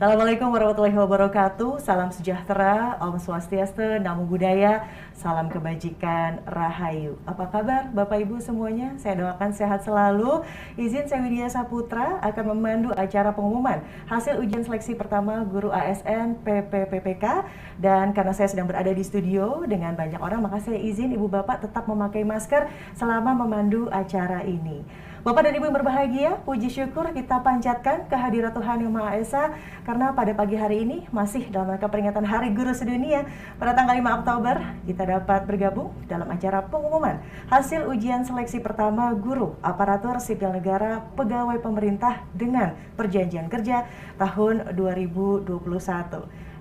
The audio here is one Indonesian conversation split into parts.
Assalamualaikum warahmatullahi wabarakatuh. Salam sejahtera, Om Swastiastu, Namo Buddhaya, salam kebajikan, Rahayu. Apa kabar Bapak Ibu semuanya? Saya doakan sehat selalu. Izin saya Widya Saputra akan memandu acara pengumuman hasil ujian seleksi pertama guru ASN PPPK. Dan karena saya sedang berada di studio dengan banyak orang, maka saya izin Ibu Bapak tetap memakai masker selama memandu acara ini. Bapak dan Ibu yang berbahagia, puji syukur kita panjatkan kehadirat Tuhan Yang Maha Esa karena pada pagi hari ini masih dalam rangka peringatan Hari Guru Sedunia pada tanggal 5 Oktober kita dapat bergabung dalam acara pengumuman hasil ujian seleksi pertama guru aparatur sipil negara pegawai pemerintah dengan perjanjian kerja tahun 2021.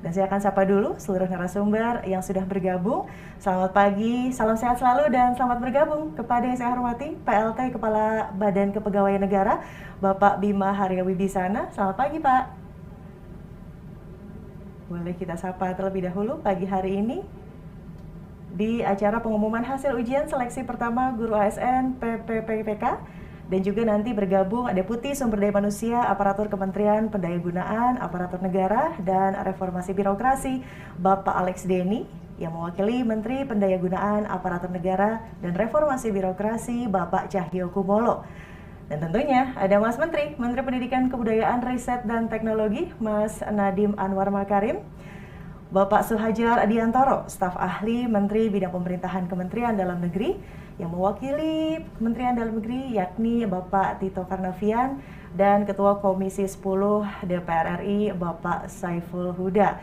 Dan saya akan sapa dulu seluruh narasumber yang sudah bergabung. Selamat pagi, salam sehat selalu dan selamat bergabung kepada yang saya hormati PLT Kepala Badan Kepegawaian Negara Bapak Bima Harya Wibisana. Selamat pagi Pak. Boleh kita sapa terlebih dahulu pagi hari ini di acara pengumuman hasil ujian seleksi pertama guru ASN PPPK. Dan juga nanti bergabung Deputi Sumber Daya Manusia Aparatur Kementerian Pendayagunaan Aparatur Negara dan Reformasi Birokrasi Bapak Alex Denny yang mewakili Menteri Pendayagunaan Aparatur Negara dan Reformasi Birokrasi Bapak Cahyo Kumolo. Dan tentunya ada Mas Menteri Pendidikan Kebudayaan Riset dan Teknologi Mas Nadiem Anwar Makarim, Bapak Suhajar Adiantoro, staf ahli Menteri Bidang Pemerintahan Kementerian Dalam Negeri yang mewakili Kementerian Dalam Negeri yakni Bapak Tito Karnavian dan Ketua Komisi 10 DPR RI Bapak Saiful Huda.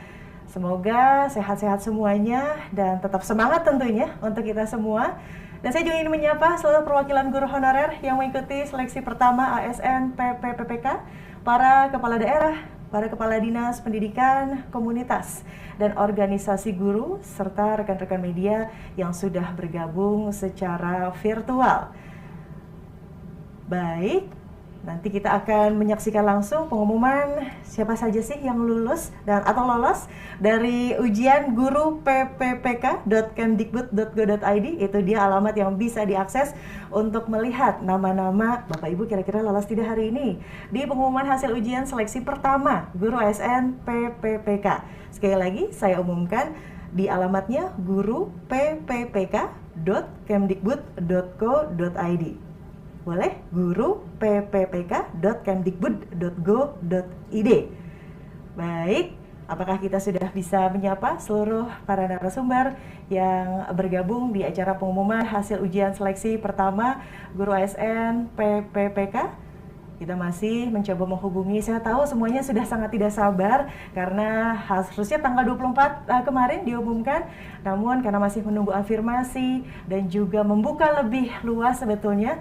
Semoga sehat-sehat semuanya dan tetap semangat tentunya untuk kita semua. Dan saya juga ingin menyapa seluruh perwakilan guru honorer yang mengikuti seleksi pertama ASN PPPK, para kepala daerah, para kepala dinas pendidikan, komunitas, dan organisasi guru, serta rekan-rekan media yang sudah bergabung secara virtual. Baik, nanti kita akan menyaksikan langsung pengumuman siapa saja sih yang lulus atau lolos dari ujian guru pppk.kemdikbud.go.id. Itu dia alamat yang bisa diakses untuk melihat nama-nama Bapak Ibu kira-kira lolos tidak hari ini di pengumuman hasil ujian seleksi pertama guru ASN PPPK. Sekali lagi saya umumkan di alamatnya guru pppk.kemdikbud.go.id. Boleh guru pppk.kemdikbud.go.id. Baik, apakah kita sudah bisa menyapa seluruh para narasumber yang bergabung di acara pengumuman hasil ujian seleksi pertama guru ASN PPPK? Kita masih mencoba menghubungi, saya tahu semuanya sudah sangat tidak sabar karena harusnya tanggal 24 kemarin diumumkan, namun karena masih menunggu afirmasi dan juga membuka lebih luas sebetulnya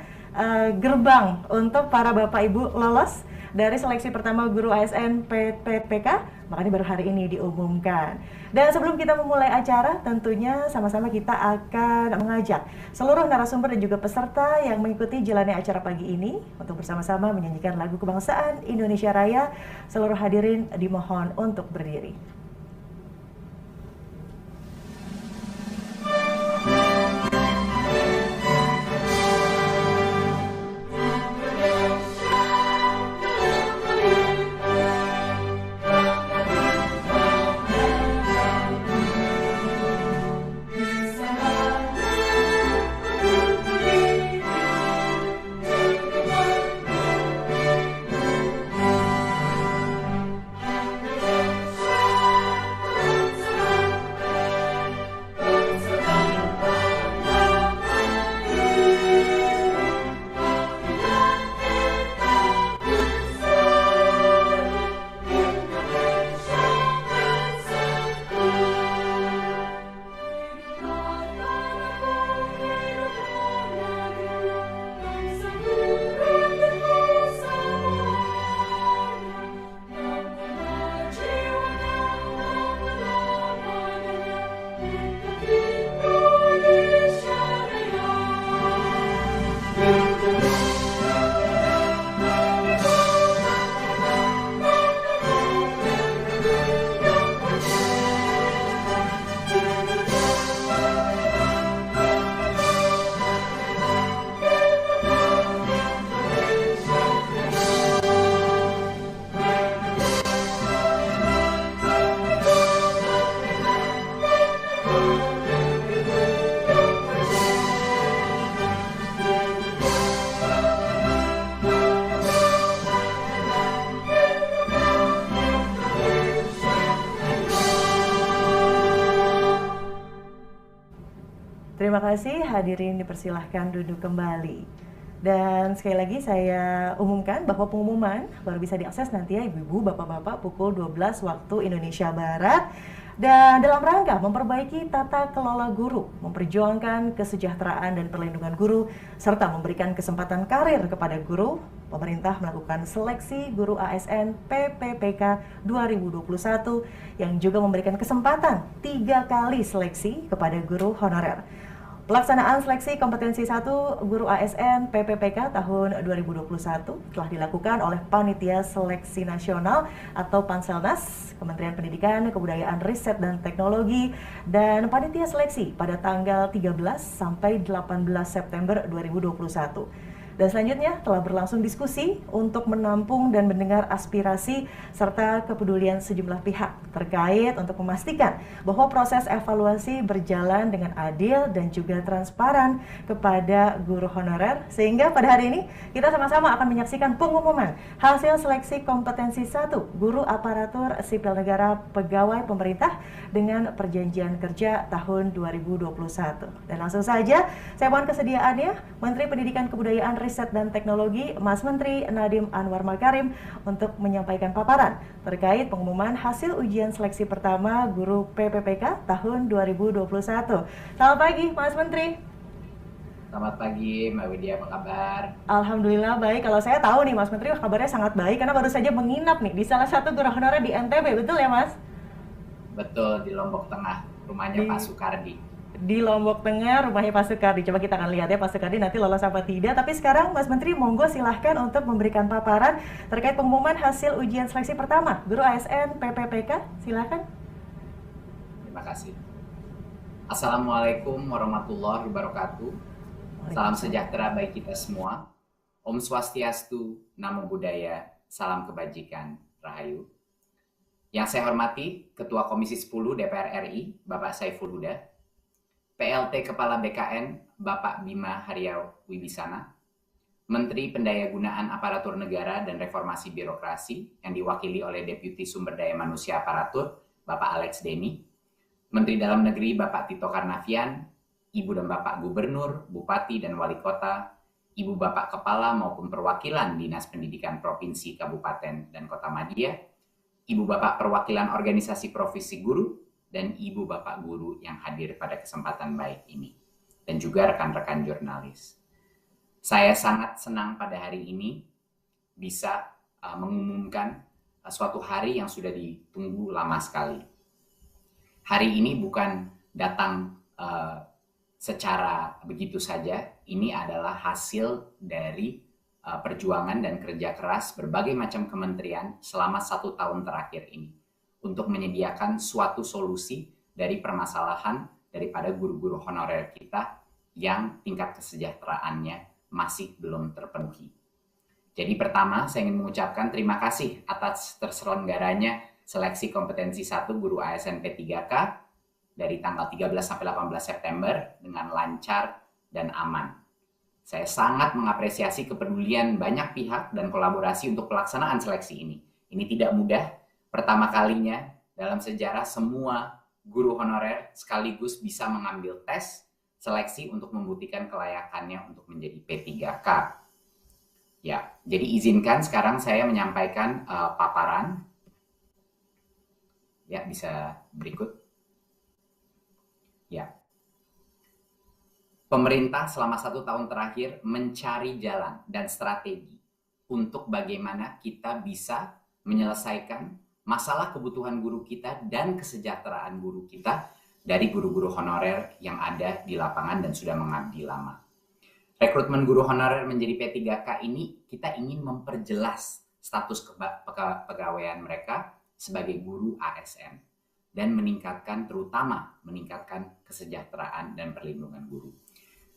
gerbang untuk para Bapak Ibu lolos dari seleksi pertama guru ASN PPPK, makanya baru hari ini diumumkan. Dan sebelum kita memulai acara, tentunya sama-sama kita akan mengajak seluruh narasumber dan juga peserta yang mengikuti jalannya acara pagi ini untuk bersama-sama menyanyikan lagu kebangsaan Indonesia Raya. Seluruh hadirin dimohon untuk berdiri. Terima kasih, hadirin dipersilahkan duduk kembali. Dan sekali lagi saya umumkan bahwa pengumuman baru bisa diakses nanti ya ibu-ibu, bapak-bapak pukul 12 waktu Indonesia Barat. Dan dalam rangka memperbaiki tata kelola guru, memperjuangkan kesejahteraan dan perlindungan guru, serta memberikan kesempatan karir kepada guru, pemerintah melakukan seleksi guru ASN PPPK 2021 yang juga memberikan kesempatan 3 kali seleksi kepada guru honorer. Pelaksanaan seleksi kompetensi 1 guru ASN PPPK tahun 2021 telah dilakukan oleh Panitia Seleksi Nasional atau Panselnas, Kementerian Pendidikan, Kebudayaan, Riset, dan Teknologi, dan Panitia Seleksi pada tanggal 13 sampai 18 September 2021. Dan selanjutnya telah berlangsung diskusi untuk menampung dan mendengar aspirasi serta kepedulian sejumlah pihak terkait untuk memastikan bahwa proses evaluasi berjalan dengan adil dan juga transparan kepada guru honorer. Sehingga pada hari ini kita sama-sama akan menyaksikan pengumuman hasil seleksi kompetensi 1 guru aparatur sipil negara pegawai pemerintah dengan perjanjian kerja tahun 2021. Dan langsung saja saya mohon kesediaannya Menteri Pendidikan Kebudayaan Riset dan Teknologi, Mas Menteri Nadiem Anwar Makarim untuk menyampaikan paparan terkait pengumuman hasil ujian seleksi pertama guru PPPK tahun 2021. Selamat pagi, Mas Menteri. Selamat pagi, Mbak Widya, apa kabar? Alhamdulillah baik. Kalau saya tahu nih, Mas Menteri, kabarnya sangat baik karena baru saja menginap nih di salah satu guru honorer di NTB, betul ya, Mas? Betul, di Lombok Tengah, rumahnya Pak Sukardi. Di Lombok Tengah, rumahnya Pak Sukardi. Coba kita akan lihat ya Pak Sukardi nanti lolos apa tidak. Tapi sekarang Mas Menteri monggo silahkan untuk memberikan paparan terkait pengumuman hasil ujian seleksi pertama guru ASN PPPK. Silahkan. Terima kasih. Assalamualaikum warahmatullahi wabarakatuh. Salam sejahtera bagi kita semua. Om Swastiastu, Namo Buddhaya, salam kebajikan, Rahayu. Yang saya hormati Ketua Komisi 10 DPR RI, Bapak Saiful Huda, PLT Kepala BKN, Bapak Bima Haryau Wibisana, Menteri Pendayagunaan Aparatur Negara dan Reformasi Birokrasi yang diwakili oleh Deputi Sumber Daya Manusia Aparatur, Bapak Alex Deni, Menteri Dalam Negeri Bapak Tito Karnavian, Ibu dan Bapak Gubernur, Bupati dan Wali Kota, Ibu Bapak Kepala maupun perwakilan Dinas Pendidikan Provinsi, Kabupaten, dan Kota Madia, Ibu Bapak Perwakilan Organisasi Profesi Guru, dan Ibu Bapak Guru yang hadir pada kesempatan baik ini, dan juga rekan-rekan jurnalis. Saya sangat senang pada hari ini bisa mengumumkan suatu hari yang sudah ditunggu lama sekali. Hari ini bukan datang secara begitu saja, ini adalah hasil dari perjuangan dan kerja keras berbagai macam kementerian selama 1 tahun terakhir ini untuk menyediakan suatu solusi dari permasalahan daripada guru-guru honorer kita yang tingkat kesejahteraannya masih belum terpenuhi. Jadi pertama, saya ingin mengucapkan terima kasih atas terselenggaranya seleksi kompetensi 1 guru ASN P3K dari tanggal 13 sampai 18 September dengan lancar dan aman. Saya sangat mengapresiasi kepedulian banyak pihak dan kolaborasi untuk pelaksanaan seleksi ini. Ini tidak mudah. Pertama kalinya dalam sejarah semua guru honorer sekaligus bisa mengambil tes seleksi untuk membuktikan kelayakannya untuk menjadi P3K. Ya, jadi izinkan sekarang saya menyampaikan paparan. Ya, bisa berikut. Ya. Pemerintah selama 1 tahun terakhir mencari jalan dan strategi untuk bagaimana kita bisa menyelesaikan masalah kebutuhan guru kita dan kesejahteraan guru kita dari guru-guru honorer yang ada di lapangan dan sudah mengabdi lama. Rekrutmen guru honorer menjadi P3K ini kita ingin memperjelas status kepegawaian mereka sebagai guru ASN dan terutama meningkatkan kesejahteraan dan perlindungan guru.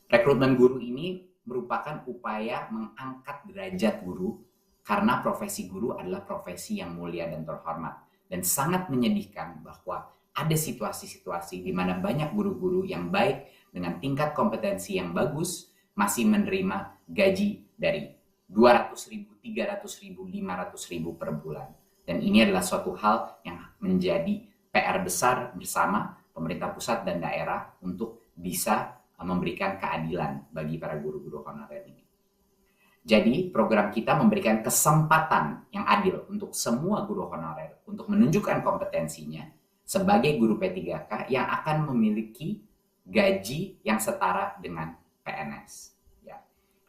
Rekrutmen guru ini merupakan upaya mengangkat derajat guru karena profesi guru adalah profesi yang mulia dan terhormat. Dan sangat menyedihkan bahwa ada situasi-situasi di mana banyak guru-guru yang baik dengan tingkat kompetensi yang bagus masih menerima gaji dari 200.000, 300.000, 500.000 per bulan. Dan ini adalah suatu hal yang menjadi PR besar bersama pemerintah pusat dan daerah untuk bisa memberikan keadilan bagi para guru-guru honorer ini. Jadi program kita memberikan kesempatan yang adil untuk semua guru honorer untuk menunjukkan kompetensinya sebagai guru P3K yang akan memiliki gaji yang setara dengan PNS. Ya.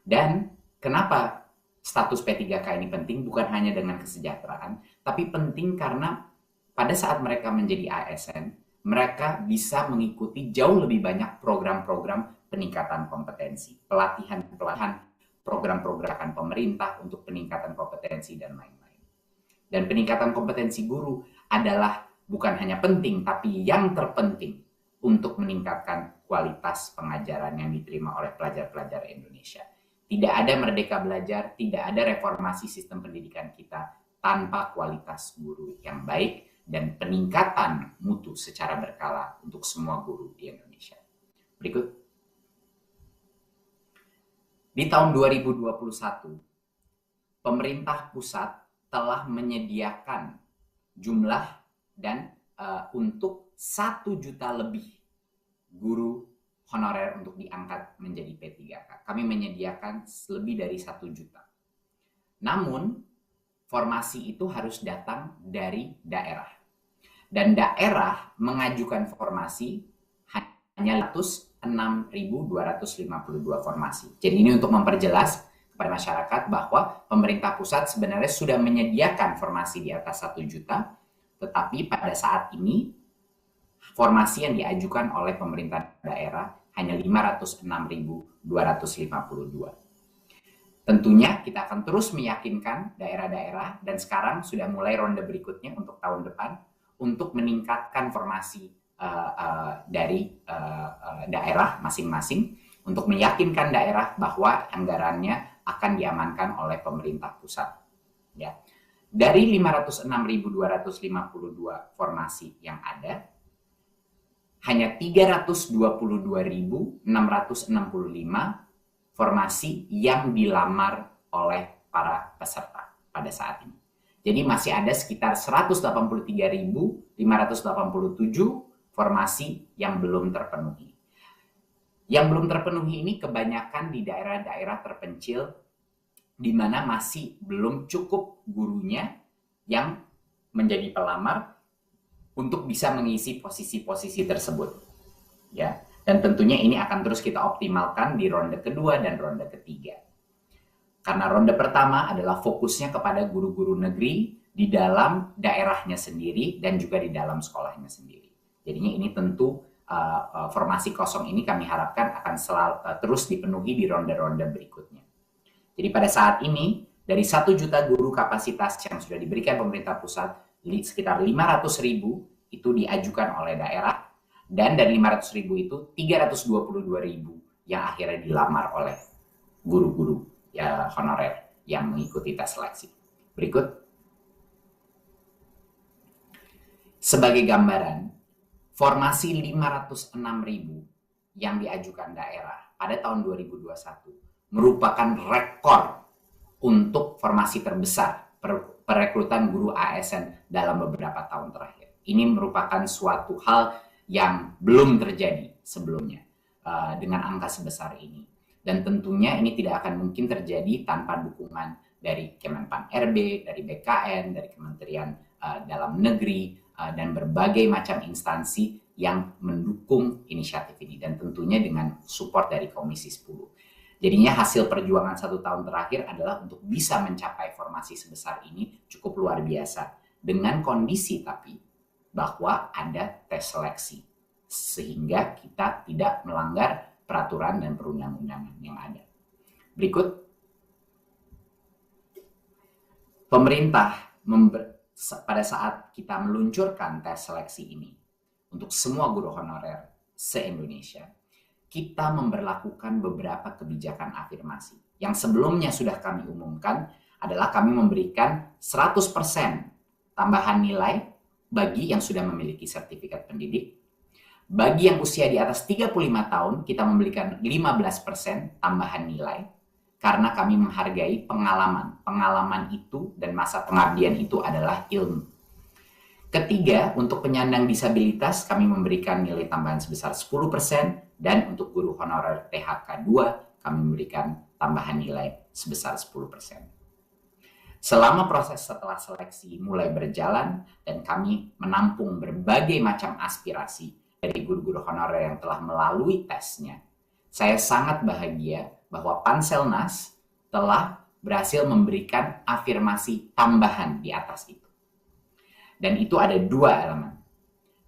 Dan kenapa status P3K ini penting? Bukan hanya dengan kesejahteraan, tapi penting karena pada saat mereka menjadi ASN, mereka bisa mengikuti jauh lebih banyak program-program peningkatan kompetensi, pelatihan-pelatihan, program-program pemerintah untuk peningkatan kompetensi dan lain-lain. Dan peningkatan kompetensi guru adalah bukan hanya penting, tapi yang terpenting untuk meningkatkan kualitas pengajaran yang diterima oleh pelajar-pelajar Indonesia. Tidak ada Merdeka Belajar, tidak ada reformasi sistem pendidikan kita tanpa kualitas guru yang baik dan peningkatan mutu secara berkala untuk semua guru di Indonesia. Berikut. Di tahun 2021, pemerintah pusat telah menyediakan jumlah dan untuk 1 juta lebih guru honorer untuk diangkat menjadi P3K. Kami menyediakan lebih dari 1 juta. Namun, formasi itu harus datang dari daerah. Dan daerah mengajukan formasi hanya 6.252 formasi. Jadi ini untuk memperjelas kepada masyarakat bahwa pemerintah pusat sebenarnya sudah menyediakan formasi di atas 1 juta, tetapi pada saat ini formasi yang diajukan oleh pemerintah daerah hanya 506.252. Tentunya kita akan terus meyakinkan daerah-daerah dan sekarang sudah mulai ronde berikutnya untuk tahun depan untuk meningkatkan formasi dari daerah masing-masing untuk meyakinkan daerah bahwa anggarannya akan diamankan oleh pemerintah pusat. Ya. Dari 506.252 formasi yang ada, hanya 322.665 formasi yang dilamar oleh para peserta pada saat ini. Jadi masih ada sekitar 183.587 formasi yang belum terpenuhi. Yang belum terpenuhi ini kebanyakan di daerah-daerah terpencil di mana masih belum cukup gurunya yang menjadi pelamar untuk bisa mengisi posisi-posisi tersebut. Ya, dan tentunya ini akan terus kita optimalkan di ronde kedua dan ronde ketiga. Karena ronde pertama adalah fokusnya kepada guru-guru negeri di dalam daerahnya sendiri dan juga di dalam sekolahnya sendiri. Jadinya ini tentu formasi kosong ini kami harapkan akan terus dipenuhi di ronde-ronde berikutnya. Jadi pada saat ini, dari 1 juta guru kapasitas yang sudah diberikan pemerintah pusat, sekitar 500.000 itu diajukan oleh daerah, dan dari 500.000 itu 322.000 yang akhirnya dilamar oleh guru-guru ya, honorer yang mengikuti tes seleksi. Berikut. Sebagai gambaran, formasi 506.000 yang diajukan daerah pada tahun 2021 merupakan rekor untuk formasi terbesar perekrutan guru ASN dalam beberapa tahun terakhir. Ini merupakan suatu hal yang belum terjadi sebelumnya dengan angka sebesar ini. Dan tentunya ini tidak akan mungkin terjadi tanpa dukungan dari Kemenpan RB, dari BKN, dari Kementerian Dalam Negeri, dan berbagai macam instansi yang mendukung inisiatif ini. Dan tentunya dengan support dari Komisi 10. Jadinya hasil perjuangan 1 tahun terakhir adalah untuk bisa mencapai formasi sebesar ini cukup luar biasa. Dengan kondisi tapi bahwa ada tes seleksi. Sehingga kita tidak melanggar peraturan dan perundang-undangan yang ada. Berikut. Pemerintah pada saat kita meluncurkan tes seleksi ini untuk semua guru honorer se-Indonesia, kita memberlakukan beberapa kebijakan afirmasi. Yang sebelumnya sudah kami umumkan adalah kami memberikan 100% tambahan nilai bagi yang sudah memiliki sertifikat pendidik. Bagi yang usia di atas 35 tahun, kita memberikan 15% tambahan nilai karena kami menghargai pengalaman. Pengalaman itu dan masa pengabdian itu adalah ilmu. Ketiga, untuk penyandang disabilitas kami memberikan nilai tambahan sebesar 10%, Dan untuk guru honorer THK 2, kami memberikan tambahan nilai sebesar 10%. Selama proses setelah seleksi mulai berjalan dan kami menampung berbagai macam aspirasi dari guru-guru honorer yang telah melalui tesnya, saya sangat bahagia bahwa Panselnas telah berhasil memberikan afirmasi tambahan di atas itu. Dan itu ada 2 elemen.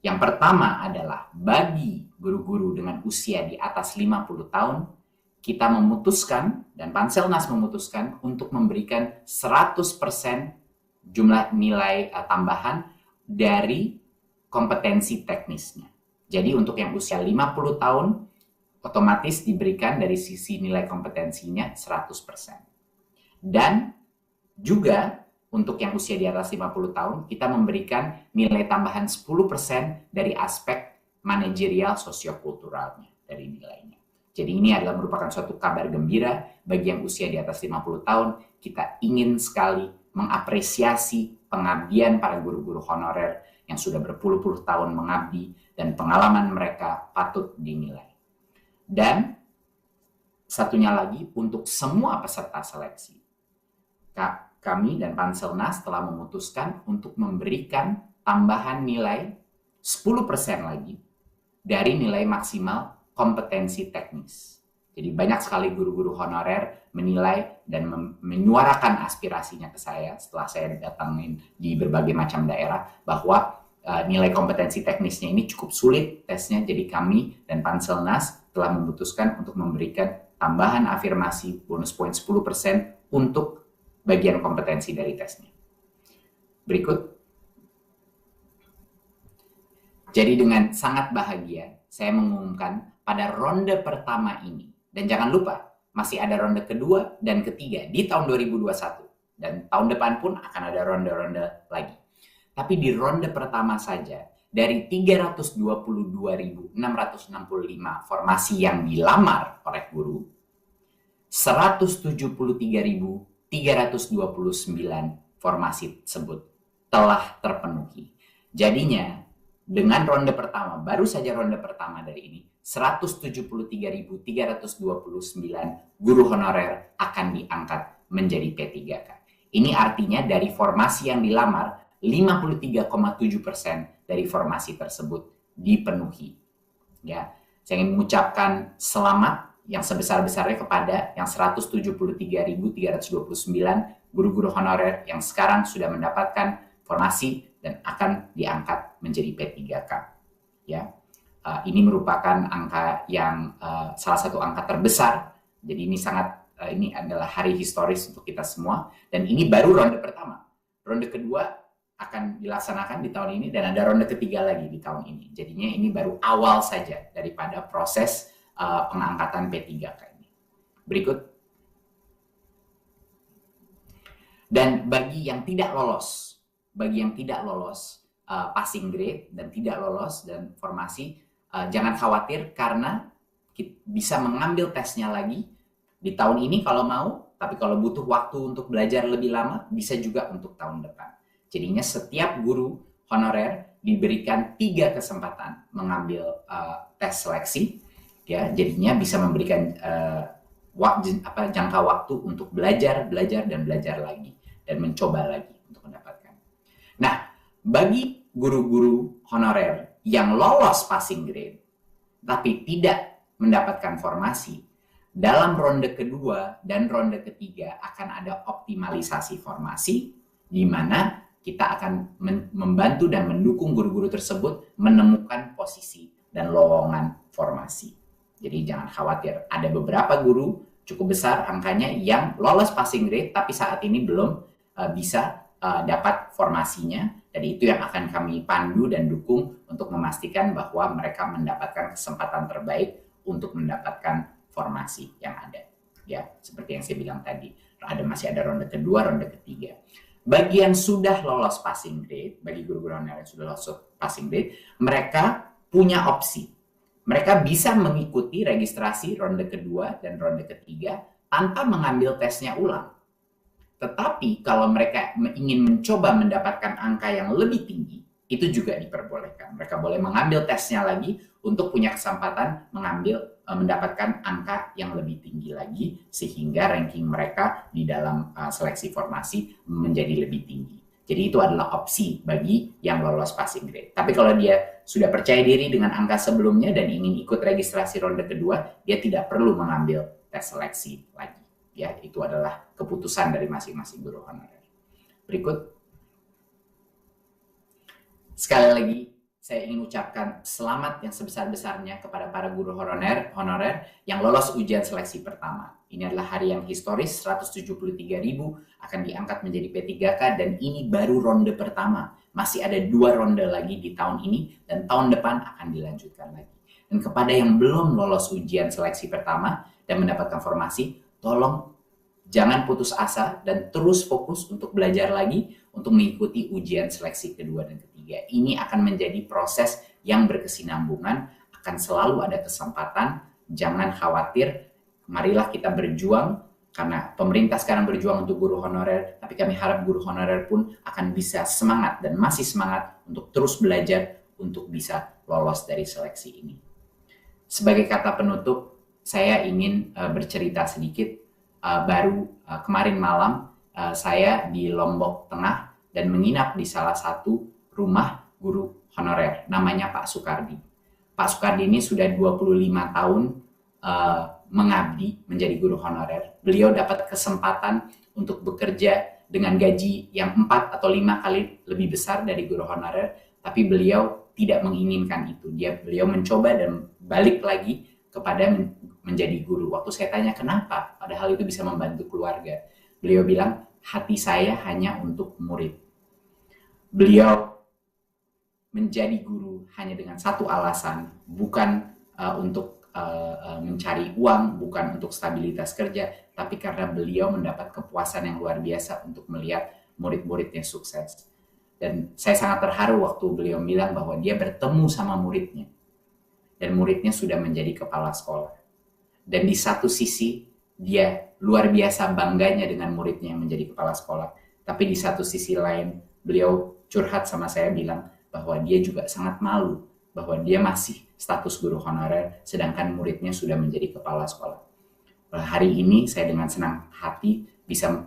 Yang pertama adalah bagi guru-guru dengan usia di atas 50 tahun, kita memutuskan dan Panselnas memutuskan untuk memberikan 100% jumlah nilai tambahan dari kompetensi teknisnya. Jadi untuk yang usia 50 tahun, otomatis diberikan dari sisi nilai kompetensinya 100%. Dan juga untuk yang usia di atas 50 tahun, kita memberikan nilai tambahan 10% dari aspek manajerial sosiokulturalnya dari nilainya. Jadi ini adalah merupakan suatu kabar gembira bagi yang usia di atas 50 tahun. Kita ingin sekali mengapresiasi pengabdian para guru-guru honorer yang sudah berpuluh-puluh tahun mengabdi dan pengalaman mereka patut dinilai. Dan satunya lagi, untuk semua peserta seleksi, kami dan Panselnas telah memutuskan untuk memberikan tambahan nilai 10% lagi dari nilai maksimal kompetensi teknis. Jadi banyak sekali guru-guru honorer menilai dan menyuarakan aspirasinya ke saya setelah saya datangin di berbagai macam daerah bahwa nilai kompetensi teknisnya ini cukup sulit tesnya. Jadi kami dan Panselnas telah memutuskan untuk memberikan tambahan afirmasi bonus poin 10% untuk bagian kompetensi dari tesnya. Berikut. Jadi dengan sangat bahagia saya mengumumkan pada ronde pertama ini, dan jangan lupa masih ada ronde kedua dan ketiga di tahun 2021, dan tahun depan pun akan ada ronde-ronde lagi. Tapi di ronde pertama saja, dari 322.665 formasi yang dilamar oleh guru, 173.329 formasi tersebut telah terpenuhi. Jadinya dengan ronde pertama, baru saja ronde pertama dari ini, 173.329 guru honorer akan diangkat menjadi P3K. Ini artinya dari formasi yang dilamar, 53,7% dari formasi tersebut dipenuhi. Ya, saya ingin mengucapkan selamat yang sebesar-besarnya kepada yang 173.329 guru-guru honorer yang sekarang sudah mendapatkan formasi dan akan diangkat menjadi P3K. Ya. Ini merupakan angka yang salah satu angka terbesar. Jadi ini adalah hari historis untuk kita semua. Dan ini baru ronde pertama. Ronde kedua akan dilaksanakan di tahun ini dan ada ronde ketiga lagi di tahun ini. Jadinya ini baru awal saja daripada proses pengangkatan P3K ini. Berikut. Dan bagi yang tidak lolos passing grade dan tidak lolos dan formasi, jangan khawatir karena kita bisa mengambil tesnya lagi di tahun ini kalau mau, tapi kalau butuh waktu untuk belajar lebih lama, bisa juga untuk tahun depan. Jadinya setiap guru honorer diberikan 3 kesempatan mengambil tes seleksi, ya, jadinya bisa memberikan jangka waktu untuk belajar lagi dan mencoba lagi untuk mendapatkan. Nah, bagi guru-guru honorer yang lolos passing grade tapi tidak mendapatkan formasi, dalam ronde kedua dan ronde ketiga akan ada optimalisasi formasi di mana kita akan membantu dan mendukung guru-guru tersebut menemukan posisi dan lowongan formasi. Jadi jangan khawatir, ada beberapa guru cukup besar angkanya yang lolos passing grade tapi saat ini belum bisa dapat formasinya. Jadi itu yang akan kami pandu dan dukung untuk memastikan bahwa mereka mendapatkan kesempatan terbaik untuk mendapatkan formasi yang ada. Ya, seperti yang saya bilang tadi, masih ada ronde kedua, ronde ketiga. Bagi yang sudah lolos passing grade, bagi guru-guru honorer yang sudah lolos passing grade, mereka punya opsi. Mereka bisa mengikuti registrasi ronde kedua dan ronde ketiga tanpa mengambil tesnya ulang. Tetapi kalau mereka ingin mencoba mendapatkan angka yang lebih tinggi, itu juga diperbolehkan. Mereka boleh mengambil tesnya lagi untuk punya kesempatan mendapatkan angka yang lebih tinggi lagi sehingga ranking mereka di dalam seleksi formasi menjadi lebih tinggi. Jadi itu adalah opsi bagi yang lolos passing grade. Tapi kalau dia sudah percaya diri dengan angka sebelumnya dan ingin ikut registrasi ronde kedua, dia tidak perlu mengambil tes seleksi lagi. Ya, itu adalah keputusan dari masing-masing guru honorer. Berikut. Sekali lagi, saya ingin ucapkan selamat yang sebesar-besarnya kepada para guru honorer yang lolos ujian seleksi pertama. Ini adalah hari yang historis, 173.000 akan diangkat menjadi P3K dan ini baru ronde pertama. Masih ada 2 ronde lagi di tahun ini dan tahun depan akan dilanjutkan lagi. Dan kepada yang belum lolos ujian seleksi pertama dan mendapatkan formasi, tolong jangan putus asa dan terus fokus untuk belajar lagi untuk mengikuti ujian seleksi kedua dan ketiga. Ini akan menjadi proses yang berkesinambungan, akan selalu ada kesempatan, jangan khawatir, marilah kita berjuang, karena pemerintah sekarang berjuang untuk guru honorer, tapi kami harap guru honorer pun akan bisa semangat dan masih semangat untuk terus belajar untuk bisa lolos dari seleksi ini. Sebagai kata penutup, saya ingin bercerita sedikit. Baru kemarin malam saya di Lombok Tengah dan menginap di salah satu rumah guru honorer, namanya Pak Sukardi. Pak Sukardi ini sudah 25 tahun mengabdi menjadi guru honorer. Beliau dapat kesempatan untuk bekerja dengan gaji yang 4 atau 5 kali lebih besar dari guru honorer, tapi beliau tidak menginginkan itu. Beliau mencoba dan balik lagi kepada menjadi guru. Waktu saya tanya kenapa, padahal itu bisa membantu keluarga. Beliau bilang, hati saya hanya untuk murid. Beliau menjadi guru hanya dengan satu alasan, bukan untuk mencari uang, bukan untuk stabilitas kerja, tapi karena beliau mendapat kepuasan yang luar biasa untuk melihat murid-muridnya sukses. Dan saya sangat terharu waktu beliau bilang bahwa dia bertemu sama muridnya. Dan muridnya sudah menjadi kepala sekolah. Dan di satu sisi, dia luar biasa bangganya dengan muridnya yang menjadi kepala sekolah. Tapi di satu sisi lain, beliau curhat sama saya bilang bahwa dia juga sangat malu bahwa dia masih status guru honorer, sedangkan muridnya sudah menjadi kepala sekolah. Hari ini saya dengan senang hati bisa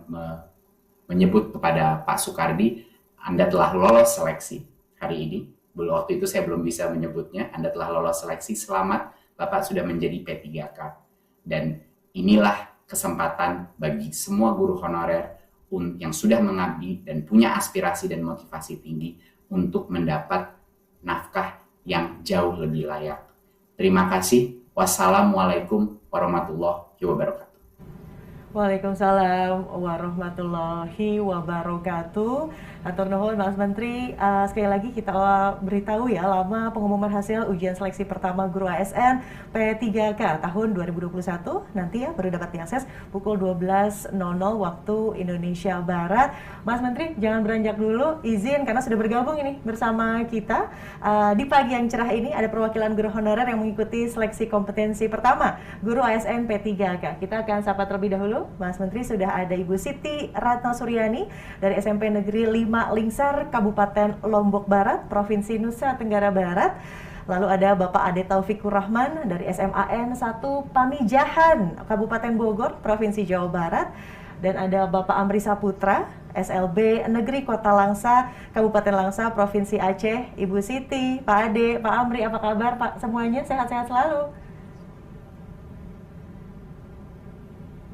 menyebut kepada Pak Sukardi, Anda telah lolos seleksi hari ini. Waktu itu saya belum bisa menyebutnya, Anda telah lolos seleksi, selamat, Bapak sudah menjadi P3K. Dan inilah kesempatan bagi semua guru honorer yang sudah mengabdi dan punya aspirasi dan motivasi tinggi untuk mendapat nafkah yang jauh lebih layak. Terima kasih. Wassalamualaikum warahmatullahi wabarakatuh. Waalaikumsalam warahmatullahi wabarakatuh. Atur nuhun Mas Menteri, sekali lagi kita beritahu ya, lama pengumuman hasil ujian seleksi pertama guru ASN P3K tahun 2021 nanti ya baru dapat diakses pukul 12.00 waktu Indonesia Barat. Mas Menteri jangan beranjak dulu, izin karena sudah bergabung ini bersama kita di pagi yang cerah ini ada perwakilan guru honorer yang mengikuti seleksi kompetensi pertama guru ASN P3K. Kita akan sapa terlebih dahulu, Mas Menteri sudah ada Ibu Siti Ratna Suryani dari SMP Negeri 5 Lingsar, Kabupaten Lombok Barat, Provinsi Nusa Tenggara Barat. Lalu ada Bapak Ade Taufikur Rahman dari SMAN 1 Pamijahan, Kabupaten Bogor, Provinsi Jawa Barat. Dan ada Bapak Amri Saputra, SLB Negeri Kota Langsa, Kabupaten Langsa, Provinsi Aceh. Ibu Siti, Pak Ade, Pak Amri, apa kabar Pak? Semuanya sehat-sehat selalu?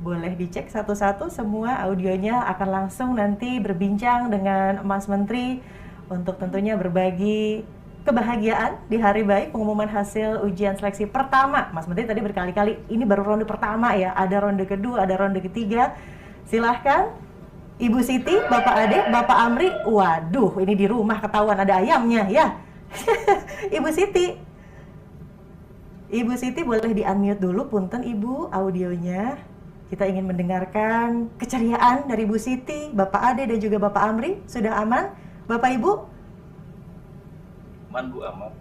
Boleh dicek satu-satu, semua audionya akan langsung nanti berbincang dengan Mas Menteri untuk tentunya berbagi kebahagiaan di hari baik pengumuman hasil ujian seleksi pertama. Mas Menteri tadi berkali-kali, ini baru ronde pertama ya, ada ronde kedua, ada ronde ketiga. Silahkan Ibu Siti, Bapak Ade, Bapak Amri. Waduh, ini di rumah ketahuan ada ayamnya ya. Ibu Siti. Ibu Siti boleh di-unmute dulu, punten Ibu, audionya. Kita ingin mendengarkan keceriaan dari Bu Siti, Bapak Ade, dan juga Bapak Amri. Sudah aman? Bapak Ibu? Aman Bu, aman.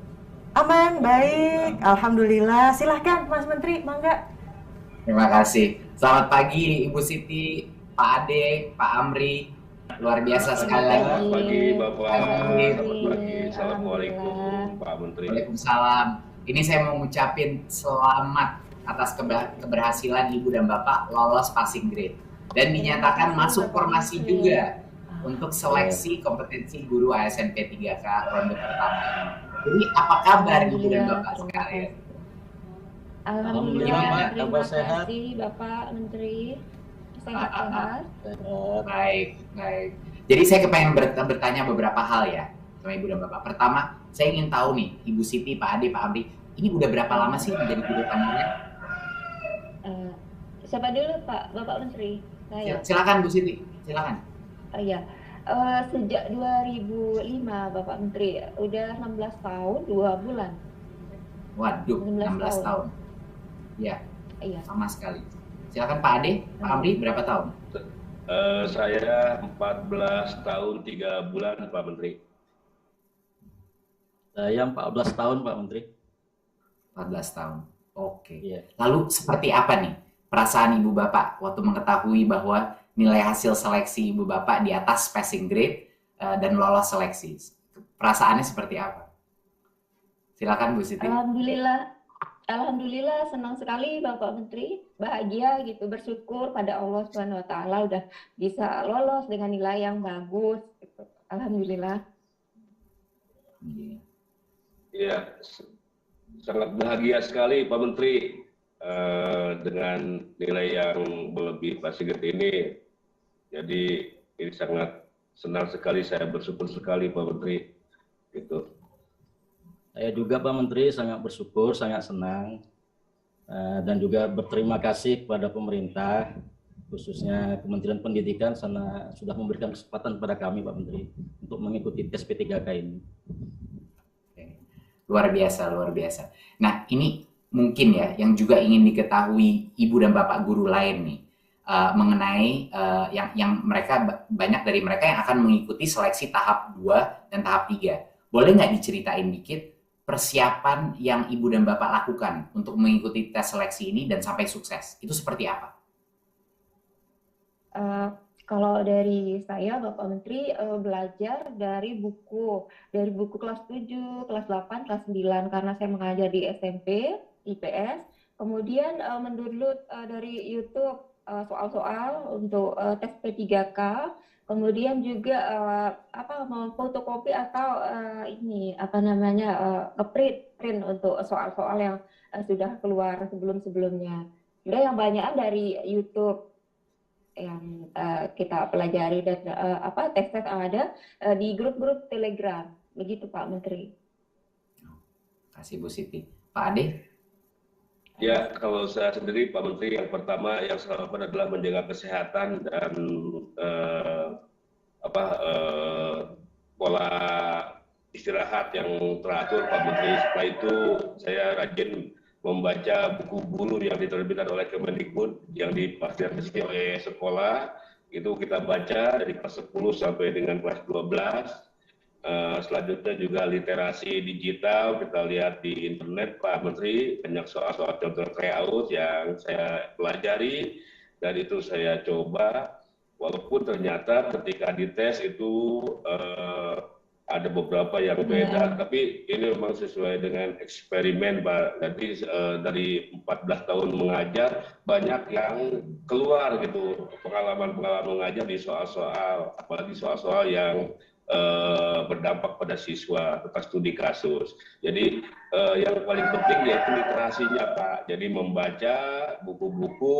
Aman, baik. Alhamdulillah. Silahkan Mas Menteri, mangga. Terima kasih. Selamat pagi Ibu Siti, Pak Ade, Pak Amri. Luar biasa Pagi sekali lagi. Pak, pagi Bapak, Pagi. selamat pagi. Assalamualaikum Alhamdulillah. Pak Menteri. Waalaikumsalam. Ini saya mau ngucapin selamat atas keberhasilan Ibu dan Bapak lolos passing grade. Dan dinyatakan masuk formasi juga untuk seleksi kompetensi guru ASN P3K ronde pertama ini. Jadi apa kabar Ibu dan Bapak sekalian? Alhamdulillah, Gimana? terima Kabar sehat? kasih Bapak Menteri. Sehat-sehat. Baik, baik. Jadi saya kepengen bertanya beberapa hal ya sama Ibu dan Bapak. Pertama, saya ingin tahu nih, Ibu Siti, Pak Ade, Pak Amri, ini udah berapa lama sih menjadi guru honornya? Siapa dulu Pak, Bapak Menteri? Saya. Silakan Bu Siti, silakan. Iya. Sejak 2005 Bapak Menteri, udah 16 tahun 2 bulan. Waduh, 16 tahun. Ya, Iya. sama sekali. Silakan Pak Ade, Pak Amri, berapa tahun? Saya 14 tahun 3 bulan Pak Menteri. Saya 14 tahun Pak Menteri. 14 tahun. Oke. Iya. Lalu seperti apa nih perasaan Ibu Bapak waktu mengetahui bahwa nilai hasil seleksi Ibu Bapak di atas passing grade dan lolos seleksi? Perasaannya seperti apa? Silakan Bu Siti. Alhamdulillah senang sekali Bapak Menteri, bahagia gitu, bersyukur pada Allah Subhanahu wa taala udah bisa lolos dengan nilai yang bagus gitu. Alhamdulillah. Iya, sangat bahagia sekali Pak Menteri dengan nilai yang lebih passing grade ini. Jadi ini sangat senang sekali, saya bersyukur sekali Pak Menteri. Gitu. Saya juga Pak Menteri sangat bersyukur, sangat senang, dan juga berterima kasih kepada pemerintah, khususnya Kementerian Pendidikan, sudah memberikan kesempatan kepada kami Pak Menteri untuk mengikuti tes P3K ini. Luar biasa, luar biasa. Nah, ini mungkin ya yang juga ingin diketahui Ibu dan Bapak guru lain nih mengenai yang mereka, banyak dari mereka yang akan mengikuti seleksi tahap 2 dan tahap 3. Boleh nggak diceritain dikit persiapan yang Ibu dan Bapak lakukan untuk mengikuti tes seleksi ini dan sampai sukses? Itu seperti apa? Kalau dari saya, Bapak Menteri, belajar dari buku kelas 7, kelas 8, kelas 9, karena saya mengajar di SMP, IPS, kemudian mendownload dari YouTube soal-soal untuk tes P3K, kemudian juga mau fotokopi atau print untuk soal-soal yang sudah keluar sebelum-sebelumnya. Juga yang banyak dari YouTube yang kita pelajari dan tes-tes ada di grup-grup Telegram, begitu Pak Menteri. Kasih Bu Siti. Pak Ade? Ya, kalau saya sendiri Pak Menteri, yang pertama yang saya lakukan adalah menjaga kesehatan dan pola istirahat yang teratur Pak Menteri. Setelah itu saya rajin membaca buku guru yang diterbitkan oleh Kemendikbud yang difasilitasi oleh sekolah. Itu kita baca dari kelas 10 sampai dengan kelas 12. Selanjutnya juga literasi digital, kita lihat di internet Pak Menteri, banyak soal-soal contoh tryout yang saya pelajari dan itu saya coba, walaupun ternyata ketika dites itu ada beberapa yang beda, tapi ini memang sesuai dengan eksperimen Pak. Jadi dari 14 tahun mengajar, banyak yang keluar gitu, pengalaman-pengalaman mengajar di soal-soal, apalagi soal-soal yang berdampak pada siswa tentang studi kasus. Jadi yang paling penting yaitu literasinya Pak. Jadi membaca buku-buku,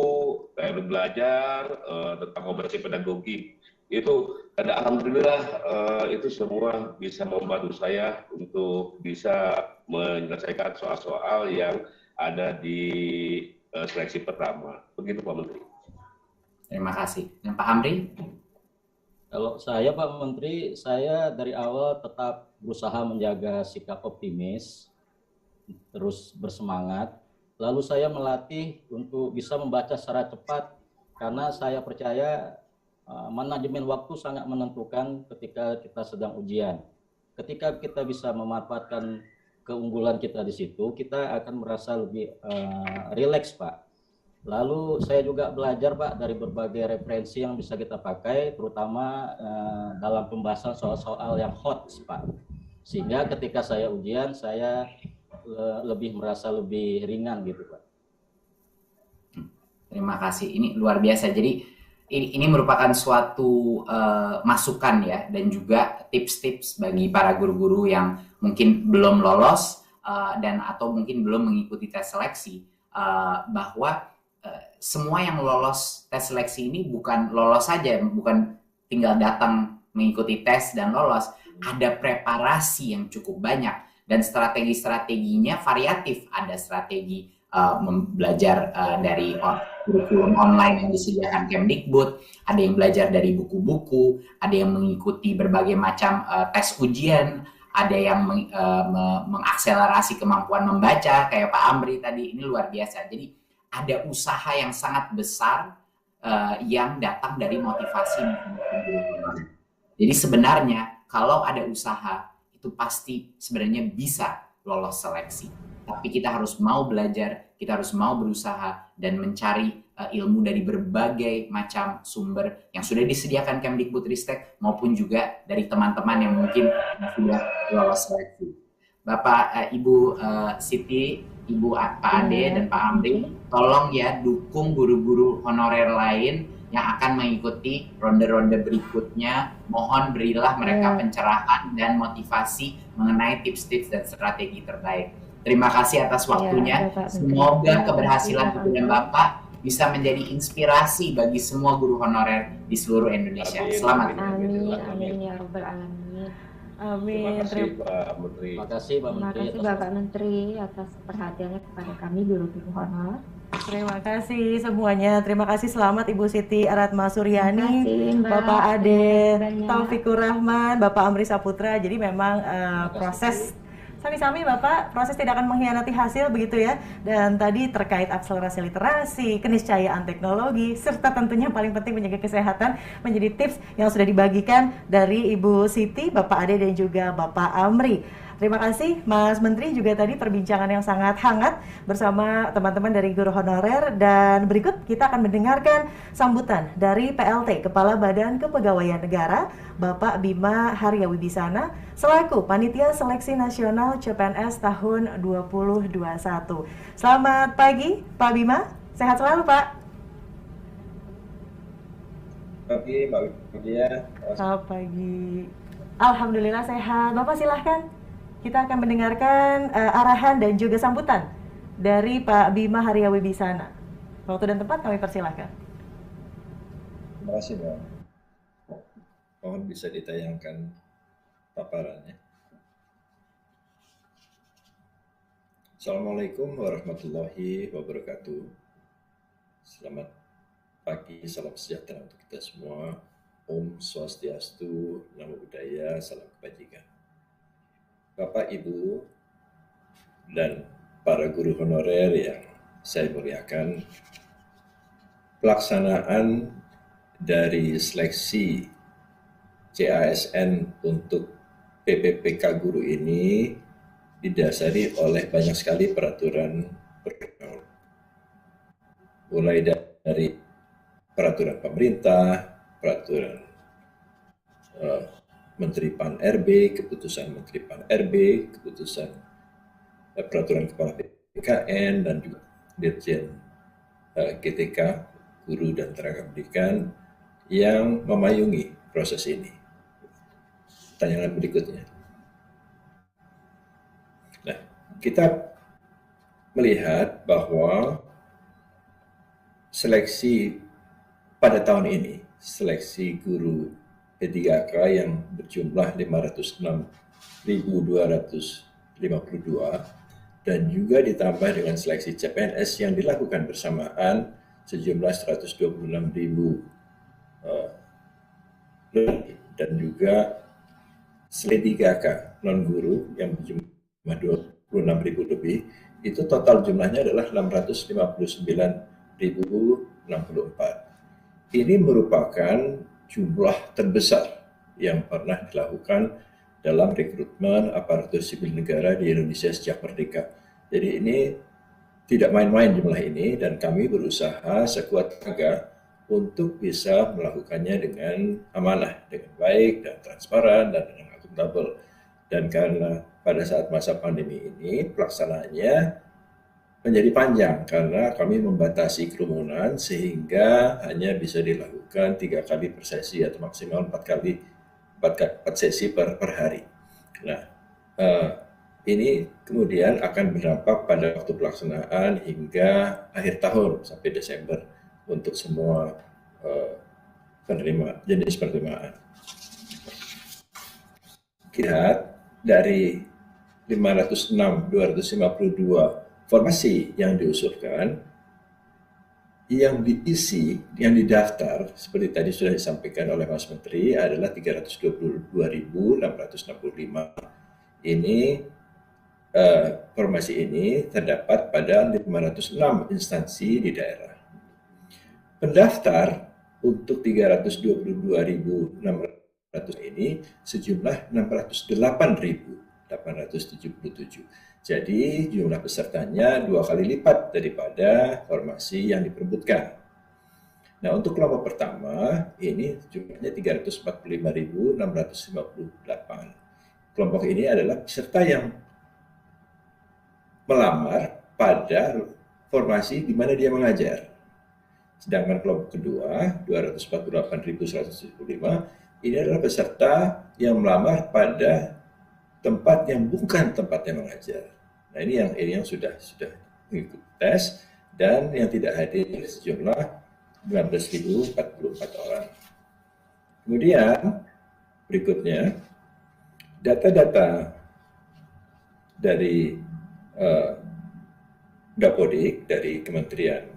belajar tentang kompetensi pedagogik. Itu alhamdulillah itu semua bisa membantu saya untuk bisa menyelesaikan soal-soal yang ada di seleksi pertama. Begitu Pak Menteri. Terima kasih. Dan Pak Amri? Kalau saya Pak Menteri, saya dari awal tetap berusaha menjaga sikap optimis, terus bersemangat. Lalu saya melatih untuk bisa membaca secara cepat, karena saya percaya manajemen waktu sangat menentukan ketika kita sedang ujian. Ketika kita bisa memanfaatkan keunggulan kita di situ, kita akan merasa lebih rileks Pak. Lalu saya juga belajar Pak dari berbagai referensi yang bisa kita pakai, terutama dalam pembahasan soal-soal yang hot Pak. Sehingga ketika saya ujian, saya lebih merasa lebih ringan gitu Pak. Terima kasih, ini luar biasa. Jadi ini merupakan suatu masukan ya, dan juga tips-tips bagi para guru-guru yang mungkin belum lolos dan atau mungkin belum mengikuti tes seleksi, bahwa semua yang lolos tes seleksi ini bukan lolos saja, bukan tinggal datang mengikuti tes dan lolos, ada preparasi yang cukup banyak dan strategi-strateginya variatif. Ada strategi belajar dari kurikulum online yang disediakan Kemdikbud, ada yang belajar dari buku-buku, ada yang mengikuti berbagai macam tes ujian, ada yang mengakselerasi kemampuan membaca kayak Pak Amri tadi. Ini luar biasa. Jadi ada usaha yang sangat besar yang datang dari motivasi. Jadi sebenarnya kalau ada usaha itu pasti sebenarnya bisa lolos seleksi. Tapi kita harus mau belajar, kita harus mau berusaha dan mencari ilmu dari berbagai macam sumber yang sudah disediakan Kemdikbudristek maupun juga dari teman-teman yang mungkin sudah lolos seleksi. Bapak, Ibu Siti, Ibu Pak Ade dan Pak Amri, tolong ya dukung guru-guru honorer lain yang akan mengikuti ronde-ronde berikutnya. Mohon berilah mereka pencerahan dan motivasi mengenai tips-tips dan strategi terbaik. Terima kasih atas waktunya. Semoga keberhasilan kemudian Bapak bisa menjadi inspirasi bagi semua guru honorer di seluruh Indonesia. Selamat. Amin, amin ya Rabbal Alamin. Amin. Terima kasih Pak Menteri. Terima kasih Pak Terima Menteri. kasih Bapak Menteri atas perhatiannya kepada kami guru-guru honor. Terima kasih semuanya. Terima kasih, selamat Ibu Siti Aratma Suryani, Terima kasih, Mbak. Bapak Ade Banyak. Taufikur Rahman, Bapak Amri Saputra. Jadi memang proses sami-sami Bapak, proses tidak akan mengkhianati hasil begitu ya. Dan tadi terkait akselerasi literasi, keniscayaan teknologi, serta tentunya paling penting menjaga kesehatan menjadi tips yang sudah dibagikan dari Ibu Siti, Bapak Ade dan juga Bapak Amri. Terima kasih Mas Menteri juga tadi perbincangan yang sangat hangat bersama teman-teman dari guru honorer. Dan berikut kita akan mendengarkan sambutan dari PLT Kepala Badan Kepegawaian Negara Bapak Bima Haryawibisana selaku Panitia Seleksi Nasional CPNS tahun 2021. Selamat pagi Pak Bima, sehat selalu Pak. Pagi Mbak Widya. Selamat pagi. Alhamdulillah sehat. Bapak silahkan. Kita akan mendengarkan arahan dan juga sambutan dari Pak Bima Haryawibisana. Waktu dan tempat kami persilahkan. Terima kasih Mbak. Mohon bisa ditayangkan paparannya. Assalamualaikum warahmatullahi wabarakatuh. Selamat pagi, salam sejahtera untuk kita semua. Om Swastiastu, Namo Buddhaya, salam kebajikan. Bapak, Ibu, dan para guru honorer yang saya muliakan, pelaksanaan dari seleksi CASN untuk PPPK guru ini didasari oleh banyak sekali peraturan perundang-undangan. Mulai dari peraturan pemerintah, peraturan Menteri Pan RB, keputusan Menteri Pan RB, keputusan peraturan Kepala BKN, dan juga Dirjen GTK, Guru dan Tenaga Pendidikan yang memayungi proses ini. Pertanyaan berikutnya. Nah, kita melihat bahwa seleksi pada tahun ini, seleksi guru P3K yang berjumlah 506.252 dan juga ditambah dengan seleksi CPNS yang dilakukan bersamaan sejumlah 126.000 dan juga seleksi 3K non-guru yang berjumlah 26.000 lebih, itu total jumlahnya adalah 659.064. Ini merupakan jumlah terbesar yang pernah dilakukan dalam rekrutmen aparatur sipil negara di Indonesia sejak merdeka. Jadi ini tidak main-main jumlah ini, dan kami berusaha sekuat tenaga untuk bisa melakukannya dengan amanah, dengan baik dan transparan dan dengan akuntabel. Dan karena pada saat masa pandemi ini pelaksanaannya menjadi panjang karena kami membatasi kerumunan sehingga hanya bisa dilakukan 3 kali per sesi atau maksimal 4 sesi per hari. Nah, ini kemudian akan berdampak pada waktu pelaksanaan hingga akhir tahun sampai Desember untuk semua jenis penerimaan. Lihat dari 506, 252 formasi yang diusulkan, yang diisi, yang didaftar, seperti tadi sudah disampaikan oleh Mas Menteri, adalah 322.665. Ini formasi ini terdapat pada 506 instansi di daerah. Pendaftar untuk 322.600 ini sejumlah 608.877. Jadi jumlah pesertanya 2 kali lipat daripada formasi yang diperebutkan. Nah, untuk kelompok pertama ini jumlahnya 345.658. Kelompok ini adalah peserta yang melamar pada formasi di mana dia mengajar. Sedangkan kelompok kedua 248.175 ini adalah peserta yang melamar pada tempat yang bukan tempatnya mengajar. Nah, ini yang sudah mengikuti tes dan yang tidak hadir sejumlah 19.044 orang. Kemudian berikutnya data-data dari Dapodik, dari Kementerian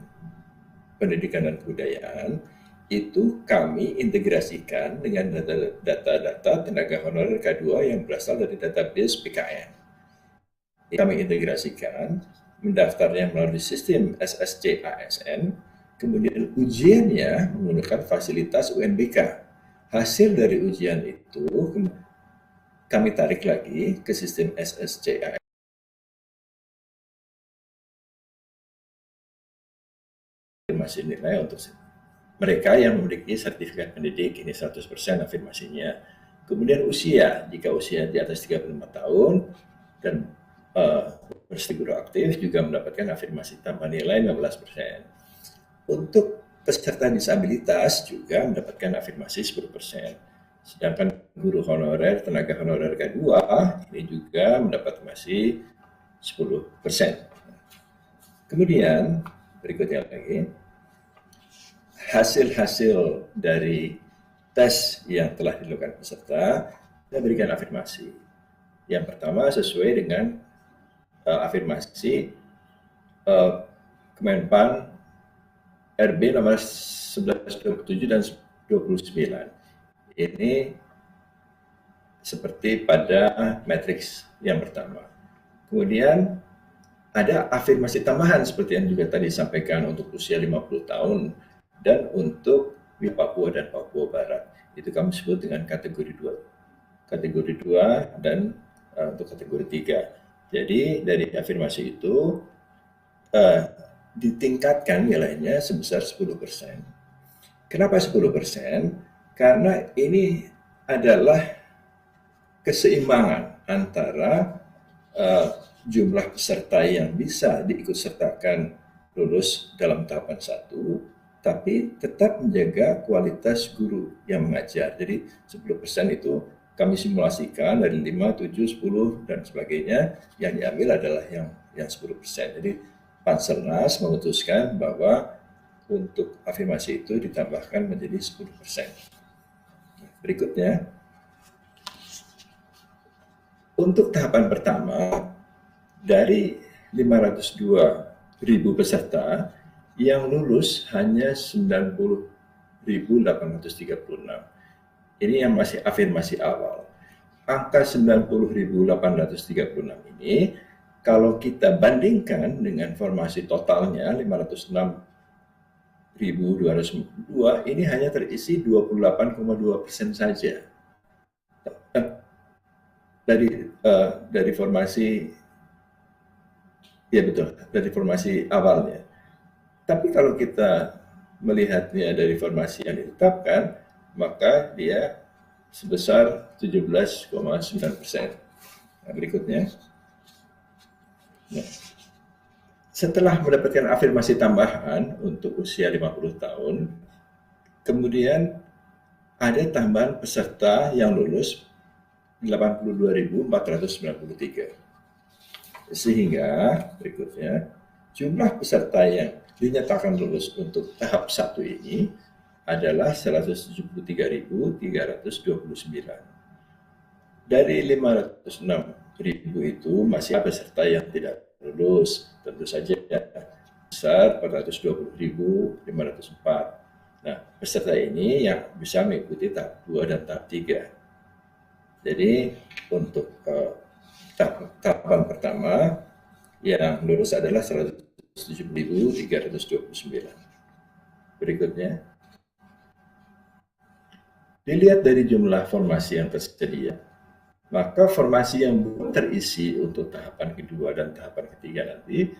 Pendidikan dan Kebudayaan, itu kami integrasikan dengan data-data tenaga honorer K2 yang berasal dari database PKN. Kami integrasikan, mendaftarnya melalui sistem SSC ASN, kemudian ujiannya menggunakan fasilitas UNBK. Hasil dari ujian itu kami tarik lagi ke sistem SSC ASN. Masih nilai untuk mereka yang memiliki sertifikat pendidik, ini 100% afirmasinya. Kemudian usia, jika usia di atas 35 tahun dan guru aktif juga mendapatkan afirmasi tambah nilai 15%. Untuk peserta disabilitas juga mendapatkan afirmasi 10%. Sedangkan guru honorer, tenaga honorer K2 ini juga mendapat afirmasi 10%. Kemudian berikutnya lagi, hasil-hasil dari tes yang telah dilakukan peserta dan berikan afirmasi. Yang pertama sesuai dengan afirmasi Kemenpan RB nomor 1127 dan 29. Ini seperti pada matriks yang pertama. Kemudian ada afirmasi tambahan seperti yang juga tadi disampaikan untuk usia 50 tahun dan untuk di Papua dan Papua Barat. Itu kami sebut dengan kategori 2. Kategori 2 dan untuk kategori 3. Jadi dari afirmasi itu ditingkatkan nilainya sebesar 10%. Kenapa 10%? Karena ini adalah keseimbangan antara jumlah peserta yang bisa diikutsertakan lulus dalam tahapan 1, tapi tetap menjaga kualitas guru yang mengajar. Jadi 10% itu kami simulasikan dari 5, 7, 10, dan sebagainya. Yang diambil adalah yang 10%. Jadi Panselnas memutuskan bahwa untuk afirmasi itu ditambahkan menjadi 10%. Berikutnya, untuk tahapan pertama, dari 502.000 peserta, yang lulus hanya 90.836. Ini yang masih afirmasi awal. Angka 90.836 ini, kalau kita bandingkan dengan formasi totalnya 506.202, ini hanya terisi 28,2% saja. Dari formasi Ya betul, dari formasi awalnya. Tapi kalau kita melihatnya dari formasi yang ditetapkan, maka dia sebesar 17,9%. Nah, berikutnya. Nah, setelah mendapatkan afirmasi tambahan untuk usia 50 tahun, kemudian ada tambahan peserta yang lulus 82.493. Sehingga berikutnya jumlah peserta yang dinyatakan lulus untuk tahap 1 ini adalah 173.329. Dari 506.000 itu masih ada peserta yang tidak lulus, tentu saja besar 420.504. Nah, peserta ini yang bisa mengikuti tahap 2 dan tahap 3. Jadi untuk tahapan pertama yang lulus adalah 107.329. Berikutnya, dilihat dari jumlah formasi yang tersedia, maka formasi yang belum terisi untuk tahapan kedua dan tahapan ketiga nanti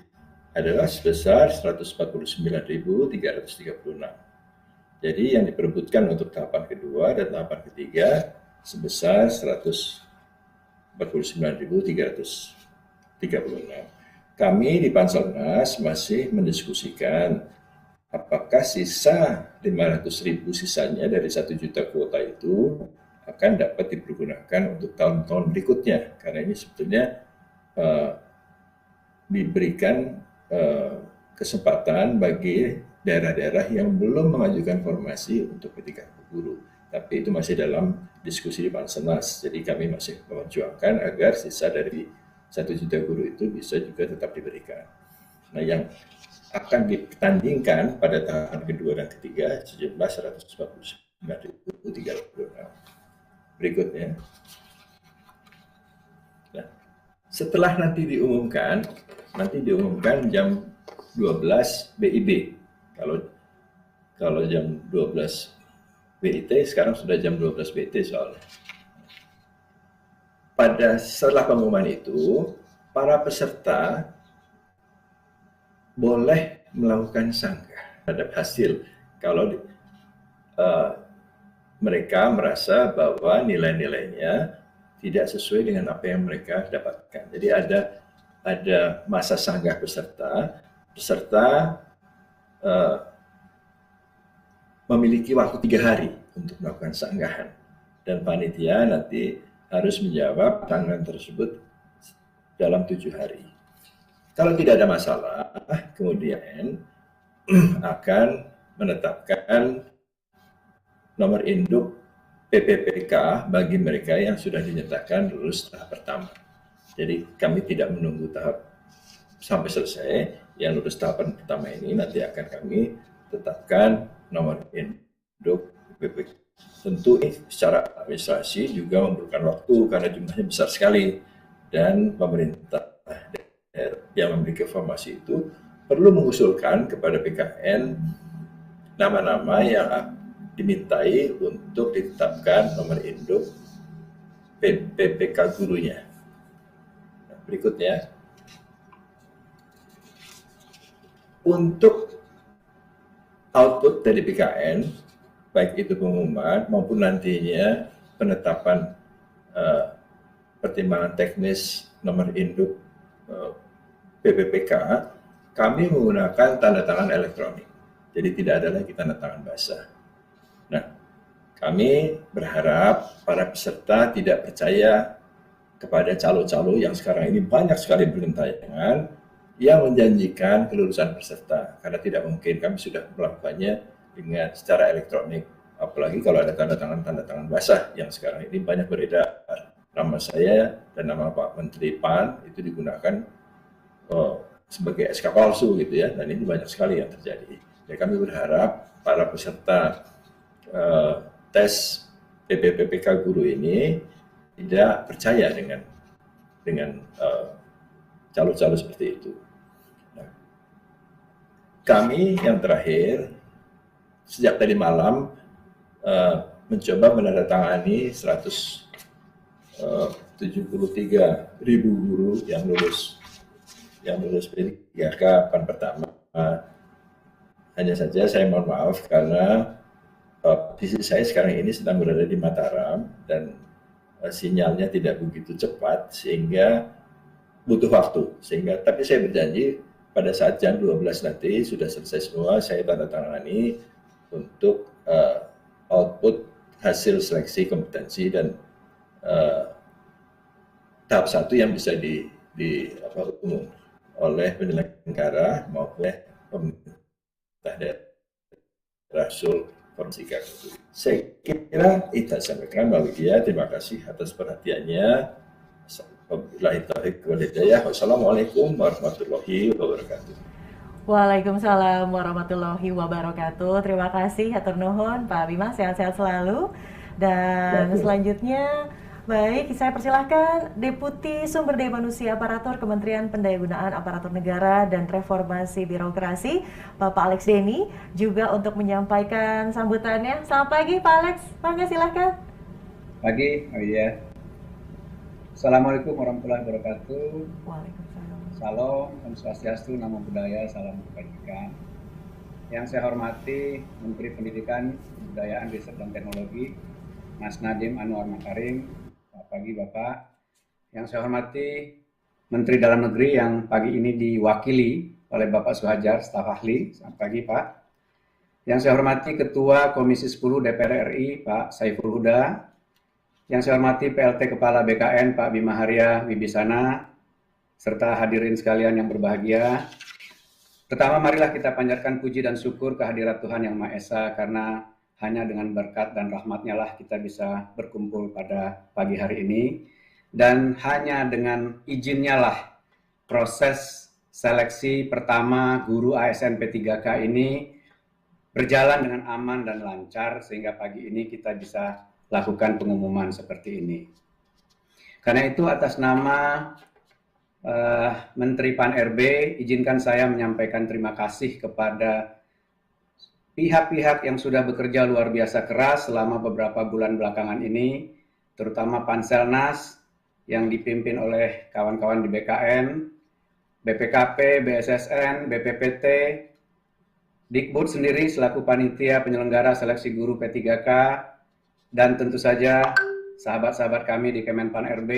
adalah sebesar 149.336. Jadi yang diperebutkan untuk tahapan kedua dan tahapan ketiga sebesar 149.336. Kami di Panselnas masih mendiskusikan apakah sisa 500.000 sisanya dari 1 juta kuota itu akan dapat dipergunakan untuk tahun-tahun berikutnya, karena ini sebetulnya diberikan kesempatan bagi daerah-daerah yang belum mengajukan formasi untuk P3K guru. Tapi itu masih dalam diskusi di Panselnas, jadi kami masih memperjuangkan agar sisa dari 1 juta guru itu bisa juga tetap diberikan. Nah, yang akan ditandingkan pada tahapan kedua dan ketiga sejumlah 149.336. Berikutnya. Nah, setelah nanti diumumkan jam 12 BIB. Kalau jam 12 BIT, sekarang sudah jam 12 BIT soalnya. Setelah pengumuman itu, para peserta boleh melakukan sanggah terhadap hasil kalau mereka merasa bahwa nilai-nilainya tidak sesuai dengan apa yang mereka dapatkan. Jadi ada masa sanggah peserta memiliki waktu 3 hari untuk melakukan sanggahan, dan panitia nanti harus menjawab tangan tersebut dalam 7 hari. Kalau tidak ada masalah, kemudian akan menetapkan nomor induk PPPK bagi mereka yang sudah dinyatakan lulus tahap pertama. Jadi kami tidak menunggu tahap sampai selesai. Yang lulus tahapan pertama ini nanti akan kami tetapkan nomor induk PPPK. Tentu secara administrasi juga memerlukan waktu karena jumlahnya besar sekali, dan pemerintah yang memiliki formasi itu perlu mengusulkan kepada PKN nama-nama yang dimintai untuk ditetapkan nomor induk PPPK gurunya. Nah, berikutnya, untuk output dari PKN, baik itu pengumuman maupun nantinya penetapan pertimbangan teknis nomor induk PPPK, kami menggunakan tanda tangan elektronik. Jadi tidak ada lagi tanda tangan basah. Nah, kami berharap para peserta tidak percaya kepada calo-calo yang sekarang ini banyak sekali bergentayangan yang menjanjikan kelulusan peserta, karena tidak mungkin. Kami sudah melakukannya dengan secara elektronik, apalagi kalau ada tanda tangan basah yang sekarang ini banyak beredar. Nama saya dan nama Pak Menteri PAN itu digunakan sebagai SK palsu gitu ya, dan ini banyak sekali yang terjadi. Jadi kami berharap para peserta tes PPPK guru ini tidak percaya dengan calo-calo seperti itu. Nah, kami yang terakhir sejak tadi malam mencoba menandatangani 173.000 guru yang lulus. yang lulus P3K PAN pertama. Hanya saja saya mohon maaf karena posisi saya sekarang ini sedang berada di Mataram dan sinyalnya tidak begitu cepat sehingga butuh waktu. Tapi saya berjanji pada saat jam 12 nanti sudah selesai semua, saya tanda tangani untuk output hasil seleksi kompetensi dan tahap 1 yang bisa umum oleh penyelenggara maupun oleh pemerintah daerah Sulawesi. Saya kira itu sampaikan Mbak Widya. Terima kasih atas perhatiannya. Wassalamualaikum warahmatullahi wabarakatuh. Waalaikumsalam warahmatullahi wabarakatuh. Terima kasih, hatur nuhun Pak Bima, sehat-sehat selalu. Dan selanjutnya, baik, saya persilahkan Deputi Sumber Daya Manusia Aparatur Kementerian Pendayagunaan Aparatur Negara dan Reformasi Birokrasi, Bapak Alex Denny, juga untuk menyampaikan sambutannya. Selamat pagi Pak Alex, mangga silahkan. Pagi, iya. Assalamualaikum warahmatullahi wabarakatuh. Waalaikumsalam. Salam, Om Swastiastu, Namo Buddhaya, Salam Kebajikan. Yang saya hormati Menteri Pendidikan, Kebudayaan, Riset dan Teknologi, Mas Nadiem Anwar Makarim. Selamat pagi Bapak. Yang saya hormati Menteri Dalam Negeri yang pagi ini diwakili oleh Bapak Suhajar, staf ahli. Selamat pagi Pak. Yang saya hormati Ketua Komisi 10 DPR RI, Pak Saiful Huda. Yang saya hormati PLT Kepala BKN, Pak Bima Arya Wibisana, serta hadirin sekalian yang berbahagia. Pertama, marilah kita panjatkan puji dan syukur kehadirat Tuhan Yang Maha Esa, karena hanya dengan berkat dan rahmat-Nya lah kita bisa berkumpul pada pagi hari ini. Dan hanya dengan izin-Nya lah proses seleksi pertama guru ASN P3K ini berjalan dengan aman dan lancar, sehingga pagi ini kita bisa lakukan pengumuman seperti ini. Karena itu atas nama Menteri Pan RB, izinkan saya menyampaikan terima kasih kepada pihak-pihak yang sudah bekerja luar biasa keras selama beberapa bulan belakangan ini, terutama Panselnas yang dipimpin oleh kawan-kawan di BKN, BPKP, BSSN, BPPT, Dikbud sendiri selaku panitia penyelenggara seleksi guru P3K, dan tentu saja sahabat-sahabat kami di Kemenpan RB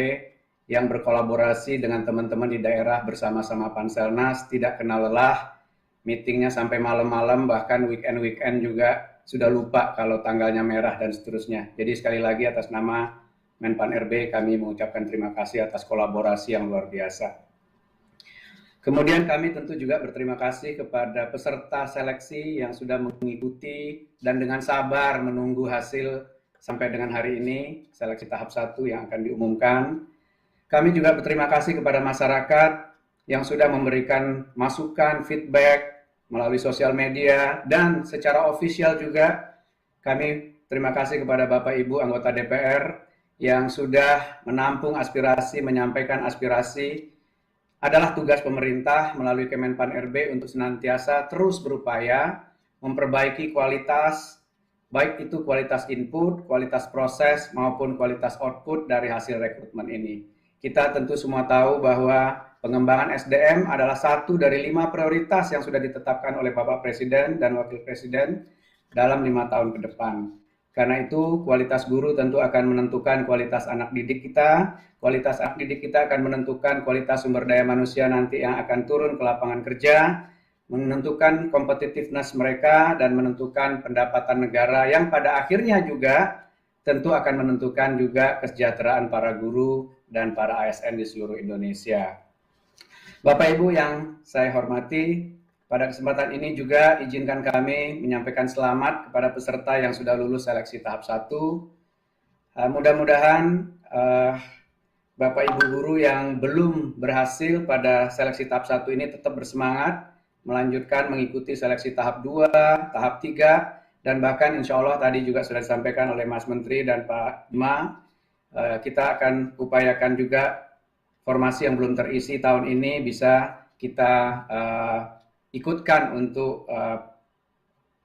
yang berkolaborasi dengan teman-teman di daerah bersama-sama Panselnas, tidak kenal lelah, meetingnya sampai malam-malam, bahkan weekend-weekend juga sudah lupa kalau tanggalnya merah dan seterusnya. Jadi sekali lagi atas nama Menpan RB kami mengucapkan terima kasih atas kolaborasi yang luar biasa. Kemudian kami tentu juga berterima kasih kepada peserta seleksi yang sudah mengikuti dan dengan sabar menunggu hasil sampai dengan hari ini, seleksi tahap 1 yang akan diumumkan. Kami juga berterima kasih kepada masyarakat yang sudah memberikan masukan, feedback melalui sosial media, dan secara ofisial juga kami terima kasih kepada Bapak Ibu anggota DPR yang sudah menampung aspirasi, menyampaikan aspirasi. Adalah tugas pemerintah melalui Kemenpan RB untuk senantiasa terus berupaya memperbaiki kualitas, baik itu kualitas input, kualitas proses, maupun kualitas output dari hasil rekrutmen ini. Kita tentu semua tahu bahwa pengembangan SDM adalah satu dari 5 prioritas yang sudah ditetapkan oleh Bapak Presiden dan Wakil Presiden dalam 5 tahun ke depan. Karena itu, kualitas guru tentu akan menentukan kualitas anak didik kita, kualitas anak didik kita akan menentukan kualitas sumber daya manusia nanti yang akan turun ke lapangan kerja, menentukan competitiveness mereka, dan menentukan pendapatan negara yang pada akhirnya juga tentu akan menentukan juga kesejahteraan para guru dan para ASN di seluruh Indonesia. Bapak Ibu yang saya hormati, pada kesempatan ini juga izinkan kami menyampaikan selamat kepada peserta yang sudah lulus seleksi tahap 1. Mudah-mudahan Bapak Ibu guru yang belum berhasil pada seleksi tahap 1 ini tetap bersemangat, melanjutkan mengikuti seleksi tahap 2, tahap 3, dan bahkan insya Allah tadi juga sudah disampaikan oleh Mas Menteri dan Pak Bima, kita akan upayakan juga formasi yang belum terisi tahun ini bisa kita ikutkan untuk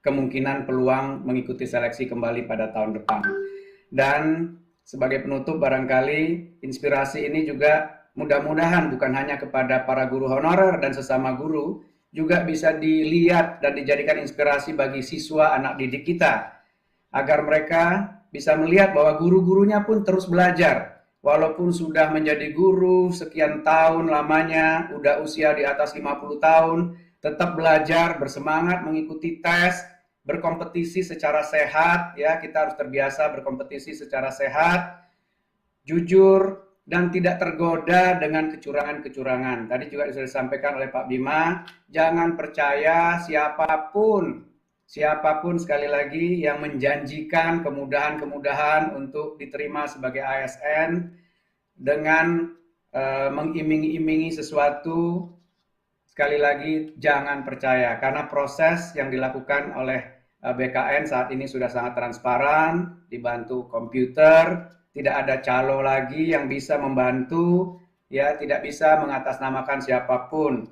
kemungkinan peluang mengikuti seleksi kembali pada tahun depan. Dan sebagai penutup barangkali inspirasi ini juga mudah-mudahan bukan hanya kepada para guru honorer dan sesama guru, juga bisa dilihat dan dijadikan inspirasi bagi siswa anak didik kita, agar mereka bisa melihat bahwa guru-gurunya pun terus belajar. Walaupun sudah menjadi guru sekian tahun lamanya, udah usia di atas 50 tahun, tetap belajar, bersemangat mengikuti tes, berkompetisi secara sehat, ya, kita harus terbiasa berkompetisi secara sehat, jujur, dan tidak tergoda dengan kecurangan-kecurangan. Tadi juga sudah disampaikan oleh Pak Bima, jangan percaya siapapun sekali lagi yang menjanjikan kemudahan-kemudahan untuk diterima sebagai ASN dengan mengiming-imingi sesuatu. Sekali lagi jangan percaya, karena proses yang dilakukan oleh BKN saat ini sudah sangat transparan, dibantu komputer, tidak ada calo lagi yang bisa membantu, ya, tidak bisa mengatasnamakan siapapun.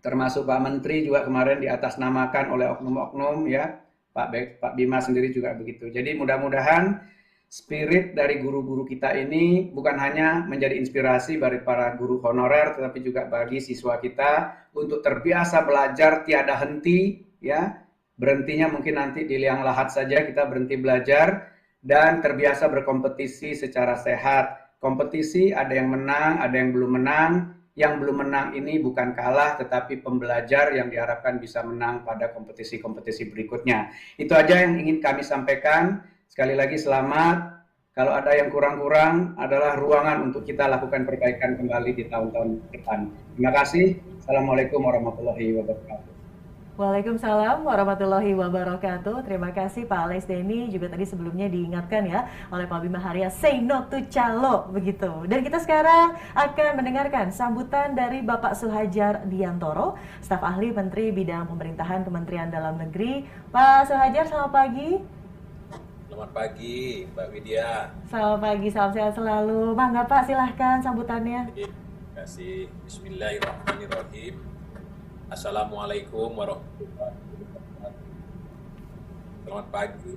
Termasuk Pak Menteri juga kemarin diatasnamakan oleh oknum-oknum, ya, Pak Bima sendiri juga begitu. Jadi mudah-mudahan spirit dari guru-guru kita ini bukan hanya menjadi inspirasi bagi para guru honorer, tetapi juga bagi siswa kita untuk terbiasa belajar tiada henti, ya, berhentinya mungkin nanti di liang lahat saja kita berhenti belajar, dan terbiasa berkompetisi secara sehat. Kompetisi ada yang menang, ada yang belum menang. Yang belum menang ini bukan kalah, tetapi pembelajar yang diharapkan bisa menang pada kompetisi-kompetisi berikutnya. Itu aja yang ingin kami sampaikan. Sekali lagi selamat. Kalau ada yang kurang-kurang adalah ruangan untuk kita lakukan perbaikan kembali di tahun-tahun depan. Terima kasih. Assalamualaikum warahmatullahi wabarakatuh. Waalaikumsalam warahmatullahi wabarakatuh. Terima kasih Pak Alex Denny. Juga tadi sebelumnya diingatkan ya oleh Pak Bima Haria, say no to calo, begitu. Dan kita sekarang akan mendengarkan sambutan dari Bapak Suhajar Diantoro, staf ahli Menteri Bidang Pemerintahan Kementerian Dalam Negeri. Pak Suhajar, selamat pagi. Selamat pagi Mbak Widya. Selamat pagi, salam sehat selalu. Mangga Pak, silahkan sambutannya. Terima kasih. Bismillahirrahmanirrahim. Assalamualaikum warahmatullahi wabarakatuh. Selamat pagi.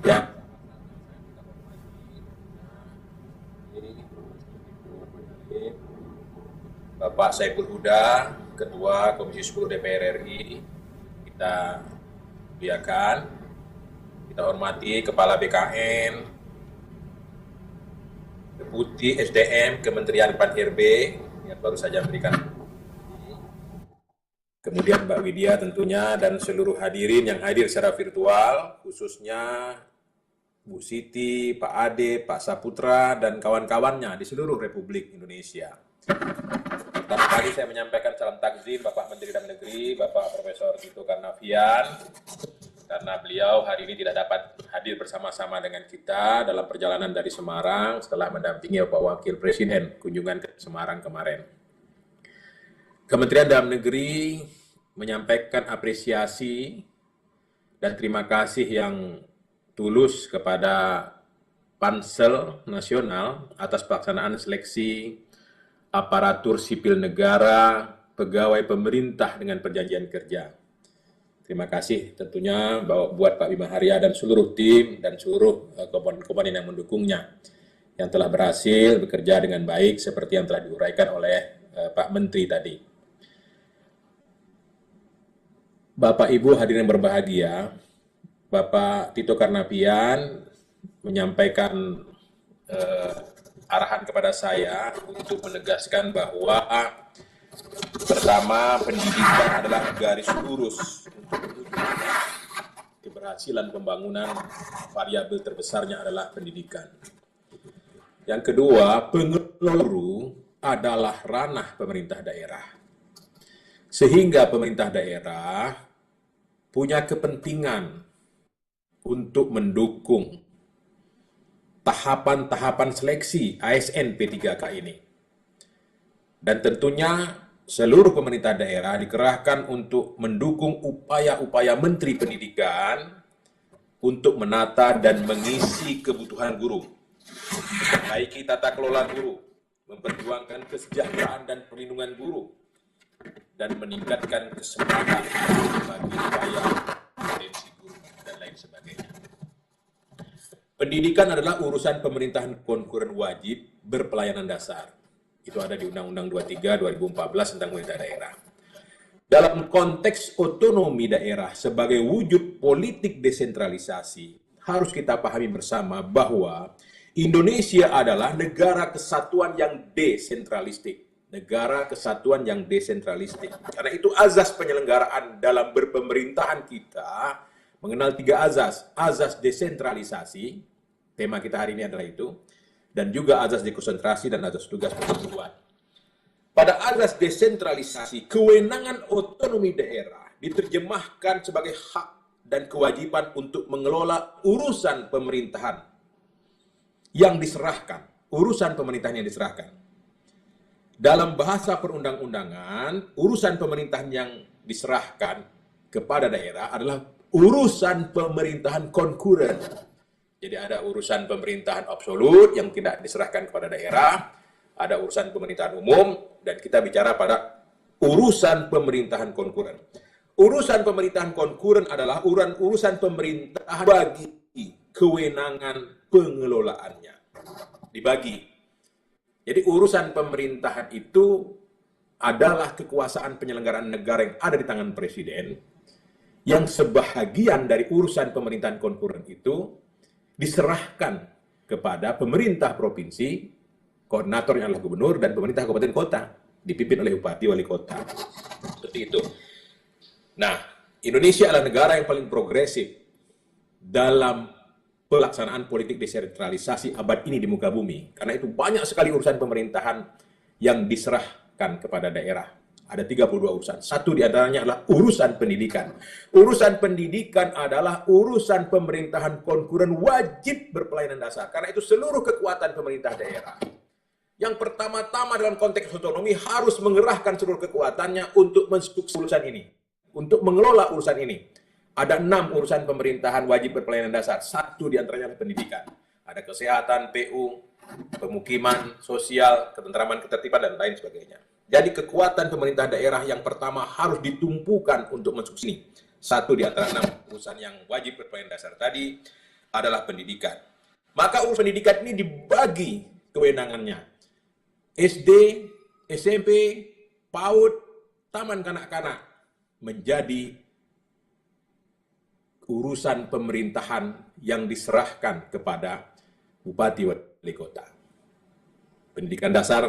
Ya. Bapak Saiful Huda, Ketua Komisi 10 DPR RI, kita muliakan, kita hormati Kepala BKN, Deputi SDM Kementerian Pan-RB yang baru saja memberikan, kemudian Mbak Widya tentunya, dan seluruh hadirin yang hadir secara virtual, khususnya Bu Siti, Pak Ade, Pak Saputra, dan kawan-kawannya di seluruh Republik Indonesia. Pertama kali saya menyampaikan salam takzim Bapak Menteri Dalam Negeri, Bapak Profesor Tito Karnavian, karena beliau hari ini tidak dapat hadir bersama-sama dengan kita dalam perjalanan dari Semarang setelah mendampingi Bapak Wakil Presiden kunjungan ke Semarang kemarin. Kementerian Dalam Negeri menyampaikan apresiasi dan terima kasih yang tulus kepada Pansel Nasional atas pelaksanaan seleksi aparatur sipil negara, pegawai pemerintah dengan perjanjian kerja. Terima kasih tentunya buat Pak Bima Haria dan seluruh tim dan seluruh komponen yang mendukungnya yang telah berhasil bekerja dengan baik seperti yang telah diuraikan oleh Pak Menteri tadi. Bapak Ibu hadirin yang berbahagia, Bapak Tito Karnavian menyampaikan arahan kepada saya untuk menegaskan bahwa pertama, pendidikan adalah garis lurus untuk keberhasilan pembangunan. Variabel terbesarnya adalah pendidikan. Yang kedua, pengelola adalah ranah pemerintah daerah. Sehingga pemerintah daerah punya kepentingan untuk mendukung tahapan-tahapan seleksi ASN P3K ini. Dan tentunya seluruh pemerintah daerah dikerahkan untuk mendukung upaya-upaya Menteri Pendidikan untuk menata dan mengisi kebutuhan guru, memperbaiki tata kelola guru, memperjuangkan kesejahteraan dan perlindungan guru, dan meningkatkan kesempatan bagi upaya kompetensi guru, dan lain sebagainya. Pendidikan adalah urusan pemerintahan konkuren wajib berpelayanan dasar. Itu ada di Undang-Undang 23 2014 tentang pemerintah daerah. Dalam konteks otonomi daerah sebagai wujud politik desentralisasi, harus kita pahami bersama bahwa Indonesia adalah negara kesatuan yang desentralistik. Negara kesatuan yang desentralistik. Karena itu azas penyelenggaraan dalam berpemerintahan kita mengenal 3 azas. Azas desentralisasi, tema kita hari ini adalah itu, dan juga azas dekonsentrasi dan azas tugas pemerintahan. Pada azas desentralisasi, kewenangan otonomi daerah diterjemahkan sebagai hak dan kewajiban untuk mengelola urusan pemerintahan yang diserahkan. Urusan pemerintahan yang diserahkan. Dalam bahasa perundang-undangan, urusan pemerintahan yang diserahkan kepada daerah adalah urusan pemerintahan konkuren. Jadi ada urusan pemerintahan absolut yang tidak diserahkan kepada daerah, ada urusan pemerintahan umum, dan kita bicara pada urusan pemerintahan konkuren. Urusan pemerintahan konkuren adalah urusan pemerintahan bagi kewenangan pengelolaannya. Dibagi. Jadi urusan pemerintahan itu adalah kekuasaan penyelenggaraan negara yang ada di tangan presiden, yang sebahagian dari urusan pemerintahan konkuren itu diserahkan kepada pemerintah provinsi, koordinatornya adalah gubernur, dan pemerintah kabupaten kota, dipimpin oleh bupati wali kota. Seperti itu. Nah, Indonesia adalah negara yang paling progresif dalam pelaksanaan politik desentralisasi abad ini di muka bumi. Karena itu banyak sekali urusan pemerintahan yang diserahkan kepada daerah. Ada 32 urusan. Satu di antaranya adalah urusan pendidikan. Urusan pendidikan adalah urusan pemerintahan konkuren wajib berpelayanan dasar. Karena itu seluruh kekuatan pemerintah daerah. Yang pertama-tama dalam konteks otonomi harus mengerahkan seluruh kekuatannya untuk mensukseskan urusan ini. Untuk mengelola urusan ini. Ada 6 urusan pemerintahan wajib berpelayanan dasar. Satu di antaranya adalah pendidikan. Ada kesehatan, PU, pemukiman, sosial, ketentraman, ketertiban, dan lain sebagainya. Jadi kekuatan pemerintah daerah yang pertama harus ditumpukan untuk mensuksesi ini. Satu di antara 6 urusan yang wajib berpelayanan dasar tadi adalah pendidikan. Maka urusan pendidikan ini dibagi kewenangannya. SD, SMP, PAUD, taman kanak-kanak menjadi urusan pemerintahan yang diserahkan kepada bupati wali kota. Pendidikan dasar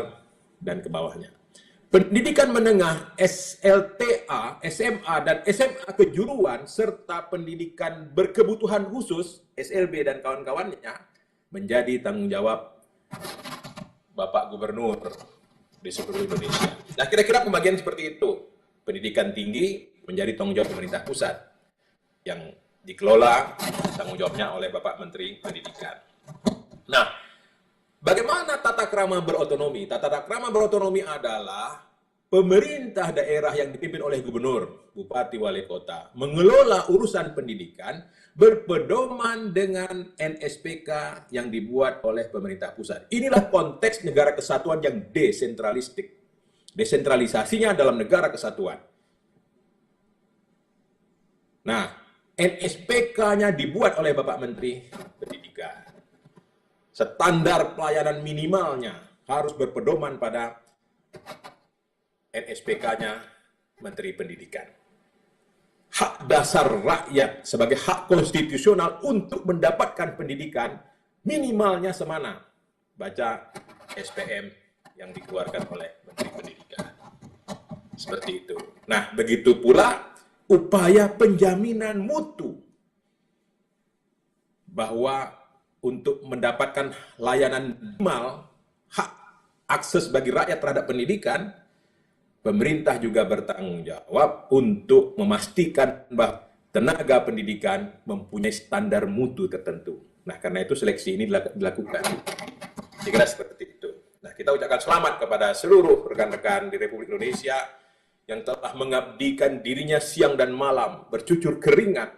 dan ke bawahnya. Pendidikan menengah, SLTA, SMA, dan SMA kejuruan, serta pendidikan berkebutuhan khusus, SLB dan kawan-kawannya, menjadi tanggung jawab Bapak Gubernur di seluruh Indonesia. Nah, kira-kira pembagian seperti itu. Pendidikan tinggi menjadi tanggung jawab pemerintah pusat, yang dikelola tanggung jawabnya oleh Bapak Menteri Pendidikan. Nah, bagaimana tata krama berotonomi? Tata krama berotonomi adalah pemerintah daerah yang dipimpin oleh gubernur, bupati, wali kota, mengelola urusan pendidikan berpedoman dengan NSPK yang dibuat oleh pemerintah pusat. Inilah konteks negara kesatuan yang desentralistik. Desentralisasinya dalam negara kesatuan. Nah, NSPK-nya dibuat oleh Bapak Menteri Pendidikan. Standar pelayanan minimalnya harus berpedoman pada NSPK-nya Menteri Pendidikan. Hak dasar rakyat sebagai hak konstitusional untuk mendapatkan pendidikan minimalnya semana. Baca SPM yang dikeluarkan oleh Menteri Pendidikan. Seperti itu. Nah, begitu pula upaya penjaminan mutu bahwa untuk mendapatkan layanan minimal hak akses bagi rakyat terhadap pendidikan, pemerintah juga bertanggung jawab untuk memastikan bahwa tenaga pendidikan mempunyai standar mutu tertentu. Nah, karena itu seleksi ini dilakukan. Kira-kira seperti itu. Nah, kita ucapkan selamat kepada seluruh rekan-rekan di Republik Indonesia yang telah mengabdikan dirinya siang dan malam, bercucur keringat,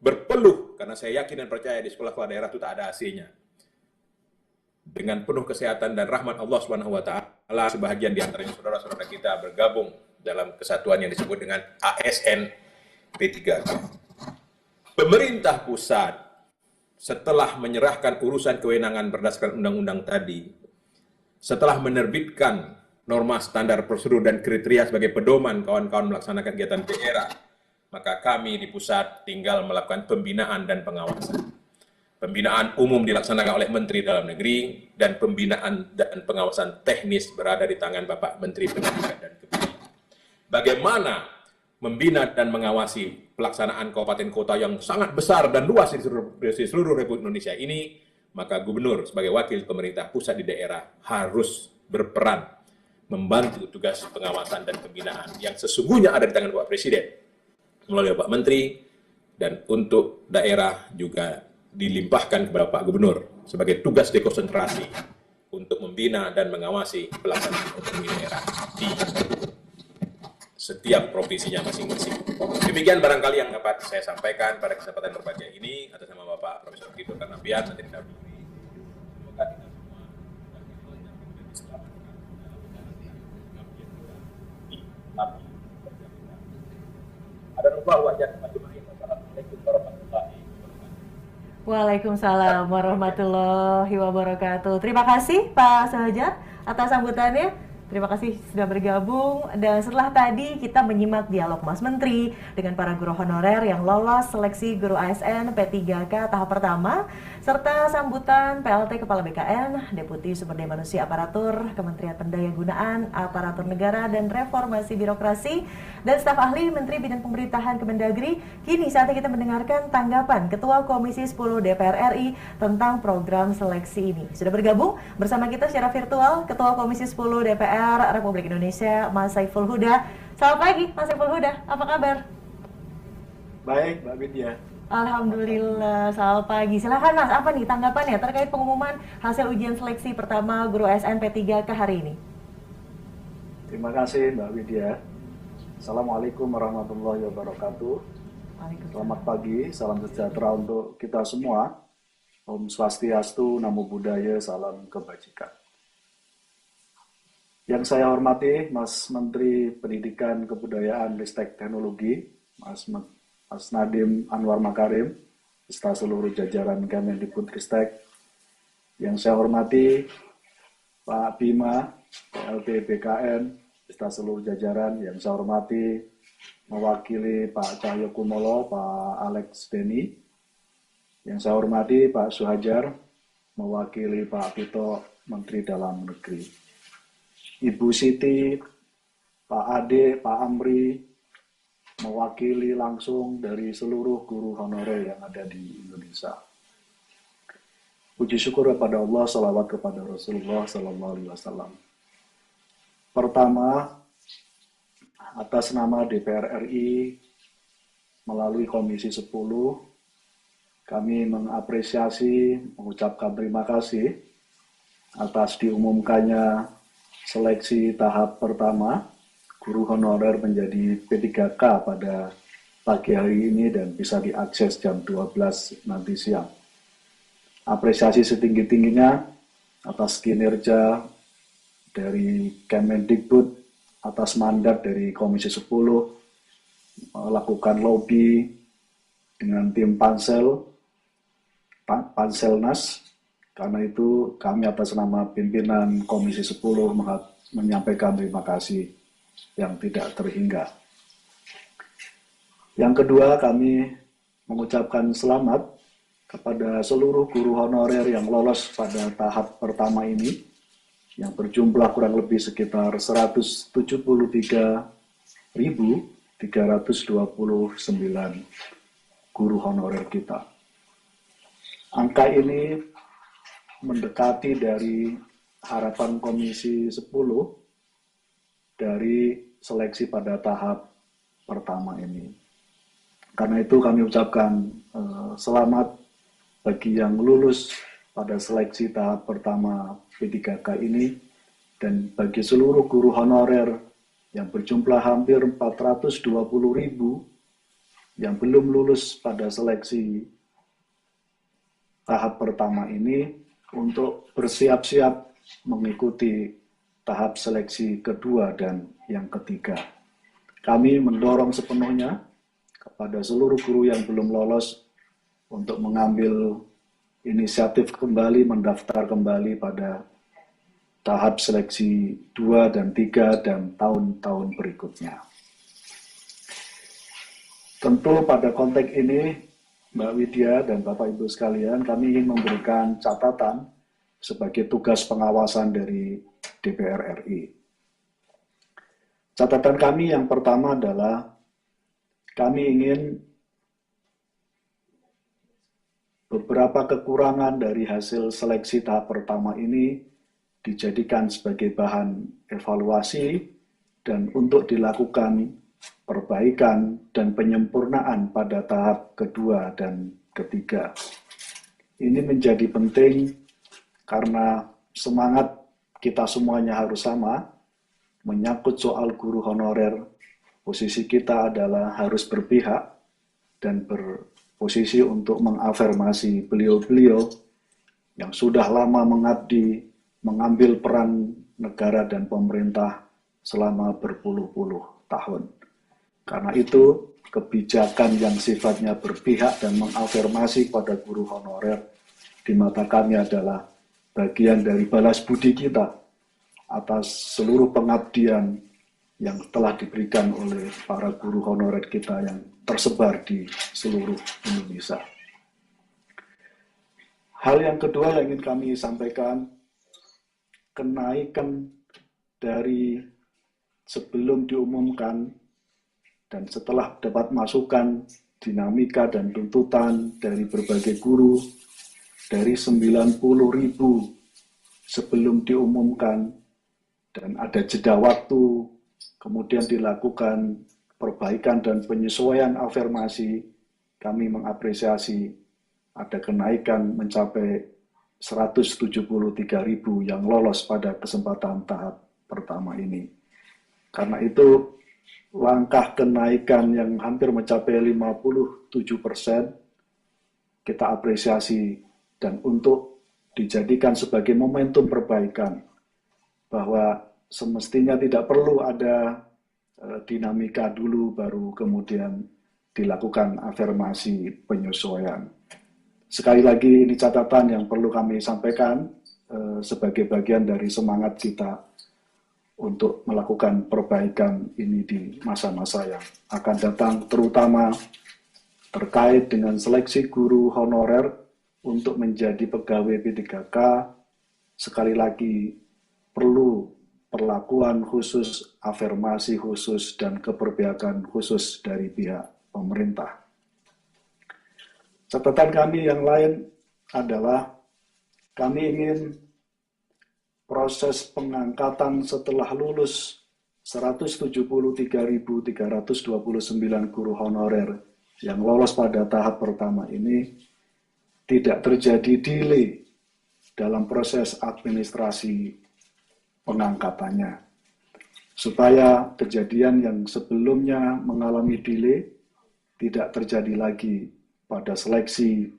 berpeluh, karena saya yakin dan percaya di sekolah-sekolah daerah itu tak ada AC-nya. Dengan penuh kesehatan dan rahmat Allah Subhanahu wa taala, sebahagian di antaranya saudara-saudara kita bergabung dalam kesatuan yang disebut dengan ASN P3K. Pemerintah pusat setelah menyerahkan urusan kewenangan berdasarkan undang-undang tadi, setelah menerbitkan norma standar prosedur dan kriteria sebagai pedoman kawan-kawan melaksanakan kegiatan daerah, maka kami di pusat tinggal melakukan pembinaan dan pengawasan. Pembinaan umum dilaksanakan oleh Menteri Dalam Negeri dan pembinaan dan pengawasan teknis berada di tangan Bapak Menteri Pendidikan dan Kebudayaan. Bagaimana membina dan mengawasi pelaksanaan kabupaten kota yang sangat besar dan luas di seluruh Republik Indonesia ini, maka Gubernur sebagai wakil pemerintah pusat di daerah harus berperan membantu tugas pengawasan dan pembinaan yang sesungguhnya ada di tangan Bapak Presiden melalui Bapak Menteri, dan untuk daerah juga dilimpahkan kepada Pak Gubernur sebagai tugas dekonsentrasi untuk membina dan mengawasi pelaksanaan otonomi daerah di setiap provinsinya masing-masing. Demikian barangkali yang dapat saya sampaikan pada kesempatan berbahagia ini atas nama Bapak Profesor Tito Karnavian, Menteri Dalam Negeri. Semoga kita semua dan diselamatkan dalam ada rubah wajah majmu'in. Wassalamualaikum warahmatullahi wabarakatuh. Waalaikumsalam warahmatullahi wabarakatuh. Terima kasih Pak Suhajar atas sambutannya. Terima kasih sudah bergabung. Dan setelah tadi kita menyimak dialog Mas Menteri dengan para guru honorer yang lolos seleksi guru ASN P3K tahap pertama, serta sambutan PLT Kepala BKN, Deputi Sumber Daya Manusia Aparatur, Kementerian Pendayagunaan Aparatur Negara dan Reformasi Birokrasi, dan staf ahli Menteri Bidang Pemerintahan Kemendagri. Kini saatnya kita mendengarkan tanggapan Ketua Komisi 10 DPR RI tentang program seleksi ini. Sudah bergabung bersama kita secara virtual Ketua Komisi 10 DPR Republik Indonesia, Mas Saiful Huda. Selamat pagi, Mas Saiful Huda. Apa kabar? Baik, Mbak Widya. Alhamdulillah, selamat pagi. Silakan Mas, apa nih tanggapannya terkait pengumuman hasil ujian seleksi pertama guru ASN P3K hari ini? Terima kasih Mbak Widya. Assalamualaikum warahmatullahi wabarakatuh. Selamat pagi, salam sejahtera untuk kita semua. Om Swastiastu, Namo Buddhaya, salam kebajikan. Yang saya hormati Mas Menteri Pendidikan, Kebudayaan, Ristek Teknologi, Mas Nadiem Anwar Makarim, beserta seluruh jajaran Kemendikbudristek. Yang saya hormati Pak Bima, PLT BKN, beserta seluruh jajaran. Yang saya hormati mewakili Pak Cahyo Kumolo, Pak Alex Deni. Yang saya hormati Pak Suhajar, mewakili Pak Tito, Menteri Dalam Negeri. Ibu Siti, Pak Ade, Pak Amri, mewakili langsung dari seluruh guru honorer yang ada di Indonesia. Puji syukur kepada Allah, salawat kepada Rasulullah Sallallahu Alaihi Wasallam. Pertama, atas nama DPR RI melalui Komisi 10, kami mengapresiasi, mengucapkan terima kasih atas diumumkannya seleksi tahap pertama guru honorer menjadi P3K pada pagi hari ini dan bisa diakses jam 12 nanti siang. Apresiasi setinggi-tingginya atas kinerja dari Kemendikbud, atas mandat dari Komisi 10 melakukan lobby dengan tim Panselnas. Karena itu kami atas nama pimpinan Komisi 10 menyampaikan terima kasih yang tidak terhingga. Yang kedua, kami mengucapkan selamat kepada seluruh guru honorer yang lolos pada tahap pertama ini, yang berjumlah kurang lebih sekitar 173.329 guru honorer kita. Angka ini mendekati dari harapan Komisi 10 dari seleksi pada tahap pertama ini. Karena itu kami ucapkan selamat bagi yang lulus pada seleksi tahap pertama P3K ini, dan bagi seluruh guru honorer yang berjumlah hampir 420.000 yang belum lulus pada seleksi tahap pertama ini, untuk bersiap-siap mengikuti tahap seleksi kedua dan yang ketiga. Kami mendorong sepenuhnya kepada seluruh guru yang belum lolos untuk mengambil inisiatif kembali mendaftar kembali pada tahap seleksi 2 dan 3 dan tahun-tahun berikutnya. Tentu pada konteks ini, Mbak Widya dan Bapak Ibu sekalian, kami ingin memberikan catatan sebagai tugas pengawasan dari DPR RI. Catatan kami yang pertama adalah kami ingin beberapa kekurangan dari hasil seleksi tahap pertama ini dijadikan sebagai bahan evaluasi dan untuk dilakukan perbaikan dan penyempurnaan pada tahap kedua dan ketiga. Ini menjadi penting karena semangat kita semuanya harus sama, menyangkut soal guru honorer, posisi kita adalah harus berpihak dan berposisi untuk mengafirmasi beliau-beliau yang sudah lama mengabdi, mengambil peran negara dan pemerintah selama berpuluh-puluh tahun. Karena itu, kebijakan yang sifatnya berpihak dan mengafirmasi pada guru honorer di mata kami adalah bagian dari balas budi kita atas seluruh pengabdian yang telah diberikan oleh para guru honorer kita yang tersebar di seluruh Indonesia. Hal yang kedua yang ingin kami sampaikan, kenaikan dari sebelum diumumkan dan setelah dapat masukan dinamika dan tuntutan dari berbagai guru dari 90.000 sebelum diumumkan dan ada jeda waktu, kemudian dilakukan perbaikan dan penyesuaian afirmasi, kami mengapresiasi ada kenaikan mencapai 173.000 yang lolos pada kesempatan tahap pertama ini. Karena itu, langkah kenaikan yang hampir mencapai 57%, kita apresiasi dan untuk dijadikan sebagai momentum perbaikan bahwa semestinya tidak perlu ada dinamika dulu baru kemudian dilakukan afirmasi penyesuaian. Sekali lagi ini catatan yang perlu kami sampaikan sebagai bagian dari semangat kita untuk melakukan perbaikan ini di masa-masa yang akan datang, terutama terkait dengan seleksi guru honorer untuk menjadi pegawai P3K. Sekali lagi perlu perlakuan khusus, afirmasi khusus, dan keberpihakan khusus dari pihak pemerintah. Catatan kami yang lain adalah kami ingin proses pengangkatan setelah lulus 173.329 guru honorer yang lolos pada tahap pertama ini tidak terjadi delay dalam proses administrasi pengangkatannya. Supaya kejadian yang sebelumnya mengalami delay tidak terjadi lagi pada seleksi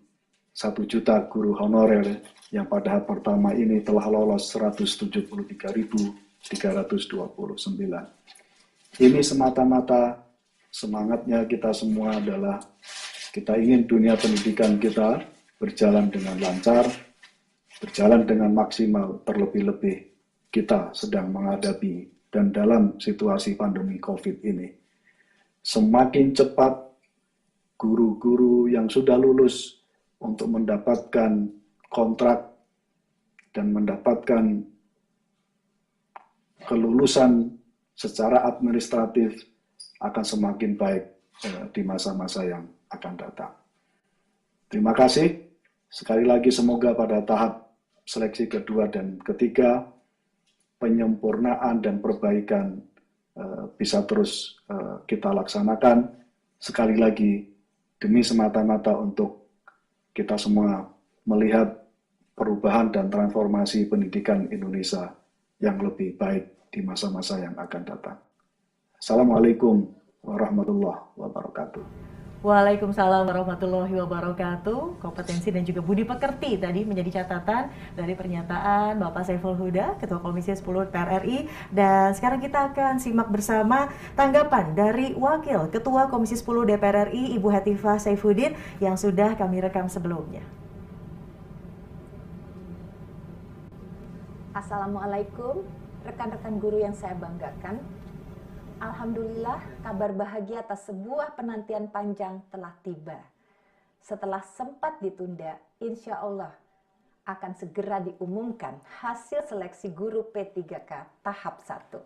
1 juta guru honorer yang pada tahap pertama ini telah lolos 173.329. Ini semata-mata semangatnya kita semua adalah kita ingin dunia pendidikan kita berjalan dengan lancar, berjalan dengan maksimal, terlebih-lebih kita sedang menghadapi dan dalam situasi pandemi COVID ini. Semakin cepat guru-guru yang sudah lulus untuk mendapatkan kontrak dan mendapatkan kelulusan secara administratif akan semakin baik di masa-masa yang akan datang. Terima kasih. Sekali lagi semoga pada tahap seleksi kedua dan ketiga penyempurnaan dan perbaikan bisa terus kita laksanakan. Sekali lagi demi semata-mata untuk kita semua melihat perubahan dan transformasi pendidikan Indonesia yang lebih baik di masa-masa yang akan datang. Assalamualaikum warahmatullahi wabarakatuh. Waalaikumsalam warahmatullahi wabarakatuh. Kompetensi dan juga budi pekerti tadi menjadi catatan dari pernyataan Bapak Saiful Huda, Ketua Komisi 10 DPR RI. Dan sekarang kita akan simak bersama tanggapan dari Wakil Ketua Komisi 10 DPR RI, Ibu Hetifah Saifuddin, yang sudah kami rekam sebelumnya. Assalamualaikum, rekan-rekan guru yang saya banggakan. Alhamdulillah, kabar bahagia atas sebuah penantian panjang telah tiba. Setelah sempat ditunda, insya Allah akan segera diumumkan hasil seleksi guru P3K tahap 1.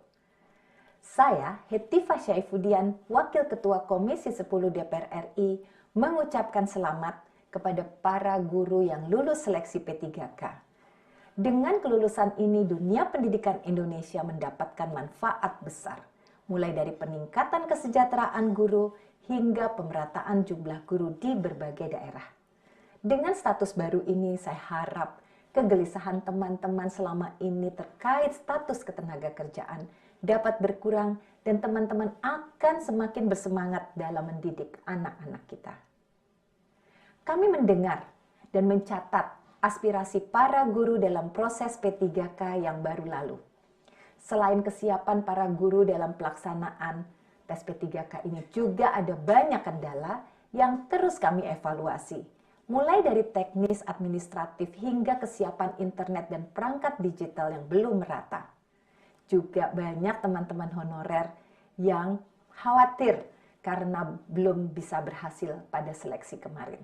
Saya, Hetifah Syaifudian, Wakil Ketua Komisi 10 DPR RI, mengucapkan selamat kepada para guru yang lulus seleksi P3K. Dengan kelulusan ini, dunia pendidikan Indonesia mendapatkan manfaat besar, mulai dari peningkatan kesejahteraan guru hingga pemerataan jumlah guru di berbagai daerah. Dengan status baru ini, saya harap kegelisahan teman-teman selama ini terkait status ketenagakerjaan dapat berkurang dan teman-teman akan semakin bersemangat dalam mendidik anak-anak kita. Kami mendengar dan mencatat aspirasi para guru dalam proses P3K yang baru lalu. Selain kesiapan para guru dalam pelaksanaan tes P3K ini, juga ada banyak kendala yang terus kami evaluasi. Mulai dari teknis administratif hingga kesiapan internet dan perangkat digital yang belum merata. Juga banyak teman-teman honorer yang khawatir karena belum bisa berhasil pada seleksi kemarin.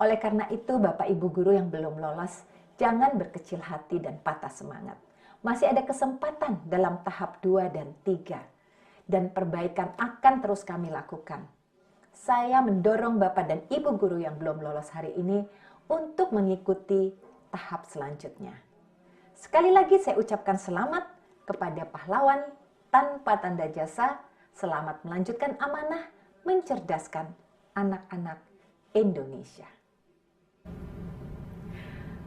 Oleh karena itu, Bapak Ibu guru yang belum lolos, jangan berkecil hati dan patah semangat. Masih ada kesempatan dalam tahap 2 dan 3. Dan perbaikan akan terus kami lakukan. Saya mendorong Bapak dan Ibu guru yang belum lolos hari ini untuk mengikuti tahap selanjutnya. Sekali lagi saya ucapkan selamat kepada pahlawan tanpa tanda jasa. Selamat melanjutkan amanah mencerdaskan anak-anak Indonesia.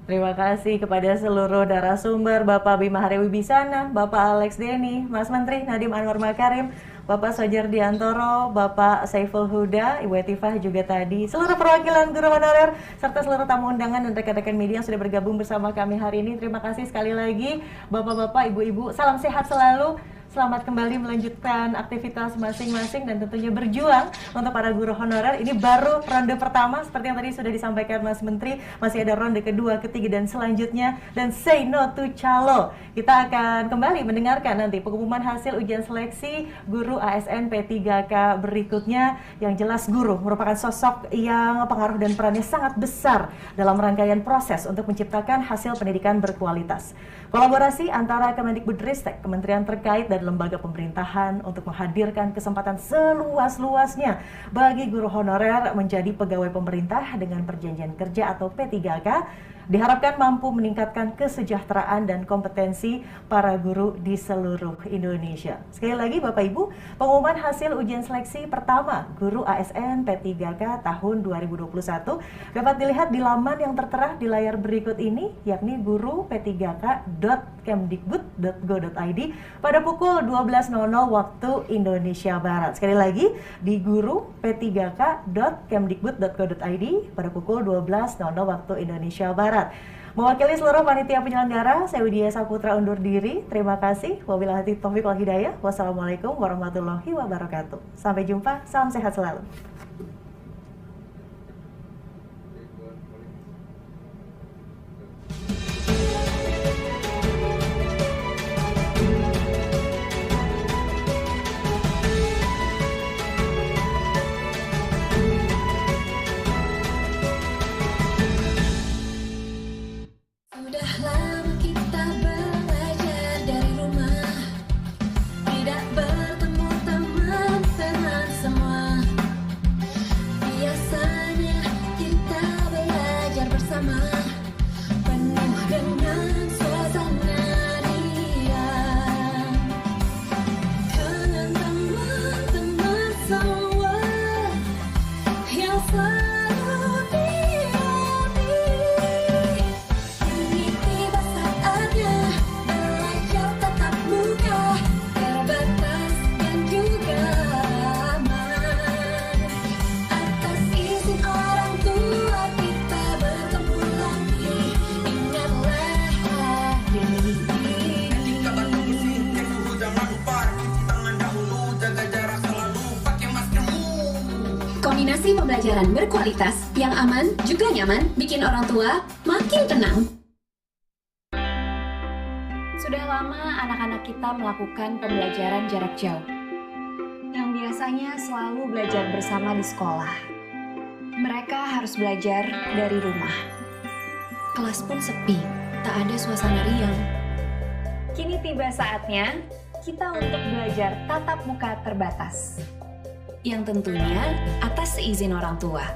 Terima kasih kepada seluruh narasumber, Bapak Bima Hari Wibisana, Bapak Alex Denny, Mas Menteri Nadiem Anwar Makarim, Bapak Sojar Diantoro, Bapak Saiful Huda, Ibu Hetifah juga tadi, seluruh perwakilan guru honorer, serta seluruh tamu undangan dan rekan-rekan media yang sudah bergabung bersama kami hari ini. Terima kasih sekali lagi, Bapak-Bapak, Ibu-Ibu, salam sehat selalu. Selamat kembali melanjutkan aktivitas masing-masing dan tentunya berjuang untuk para guru honorer. Ini baru ronde pertama, seperti yang tadi sudah disampaikan Mas Menteri. Masih ada ronde kedua, ketiga, dan selanjutnya. Dan say no to calo. Kita akan kembali mendengarkan nanti pengumuman hasil ujian seleksi guru ASN P3K berikutnya. Yang jelas guru merupakan sosok yang pengaruh dan perannya sangat besar dalam rangkaian proses untuk menciptakan hasil pendidikan berkualitas. Kolaborasi antara Kemendikbudristek, kementerian terkait, dan lembaga pemerintahan untuk menghadirkan kesempatan seluas-luasnya bagi guru honorer menjadi pegawai pemerintah dengan perjanjian kerja atau P3K diharapkan mampu meningkatkan kesejahteraan dan kompetensi para guru di seluruh Indonesia. Sekali lagi Bapak Ibu, pengumuman hasil ujian seleksi pertama guru ASN P3K tahun 2021 dapat dilihat di laman yang tertera di layar berikut ini, yakni guru-p3k.kemdikbud.go.id pada pukul 12.00 waktu Indonesia Barat. Sekali lagi, di guru-p3k.kemdikbud.go.id pada pukul 12.00 waktu Indonesia Barat. Mewakili seluruh panitia penyelenggara, saya Widya Saputra undur diri. Terima kasih. Wabillahi taufiq wal hidayah. Wassalamualaikum warahmatullahi wabarakatuh. Sampai jumpa. Salam sehat selalu. Kombinasi pembelajaran berkualitas yang aman juga nyaman bikin orang tua makin tenang. Sudah lama anak-anak kita melakukan pembelajaran jarak jauh, yang biasanya selalu belajar bersama di sekolah. Mereka harus belajar dari rumah. Kelas pun sepi, tak ada suasana riang. Kini tiba saatnya kita untuk belajar tatap muka terbatas, yang tentunya atas seizin orang tua.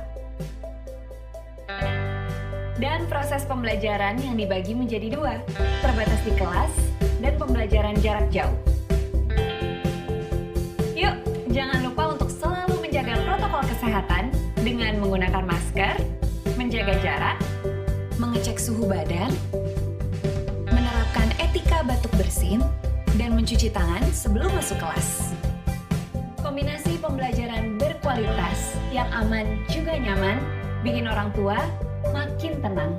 Dan proses pembelajaran yang dibagi menjadi dua, terbatas di kelas dan pembelajaran jarak jauh. Yuk, jangan lupa untuk selalu menjaga protokol kesehatan dengan menggunakan masker, menjaga jarak, mengecek suhu badan, menerapkan etika batuk bersin, dan mencuci tangan sebelum masuk kelas. Kombinasi pembelajaran berkualitas yang aman juga nyaman bikin orang tua makin tenang.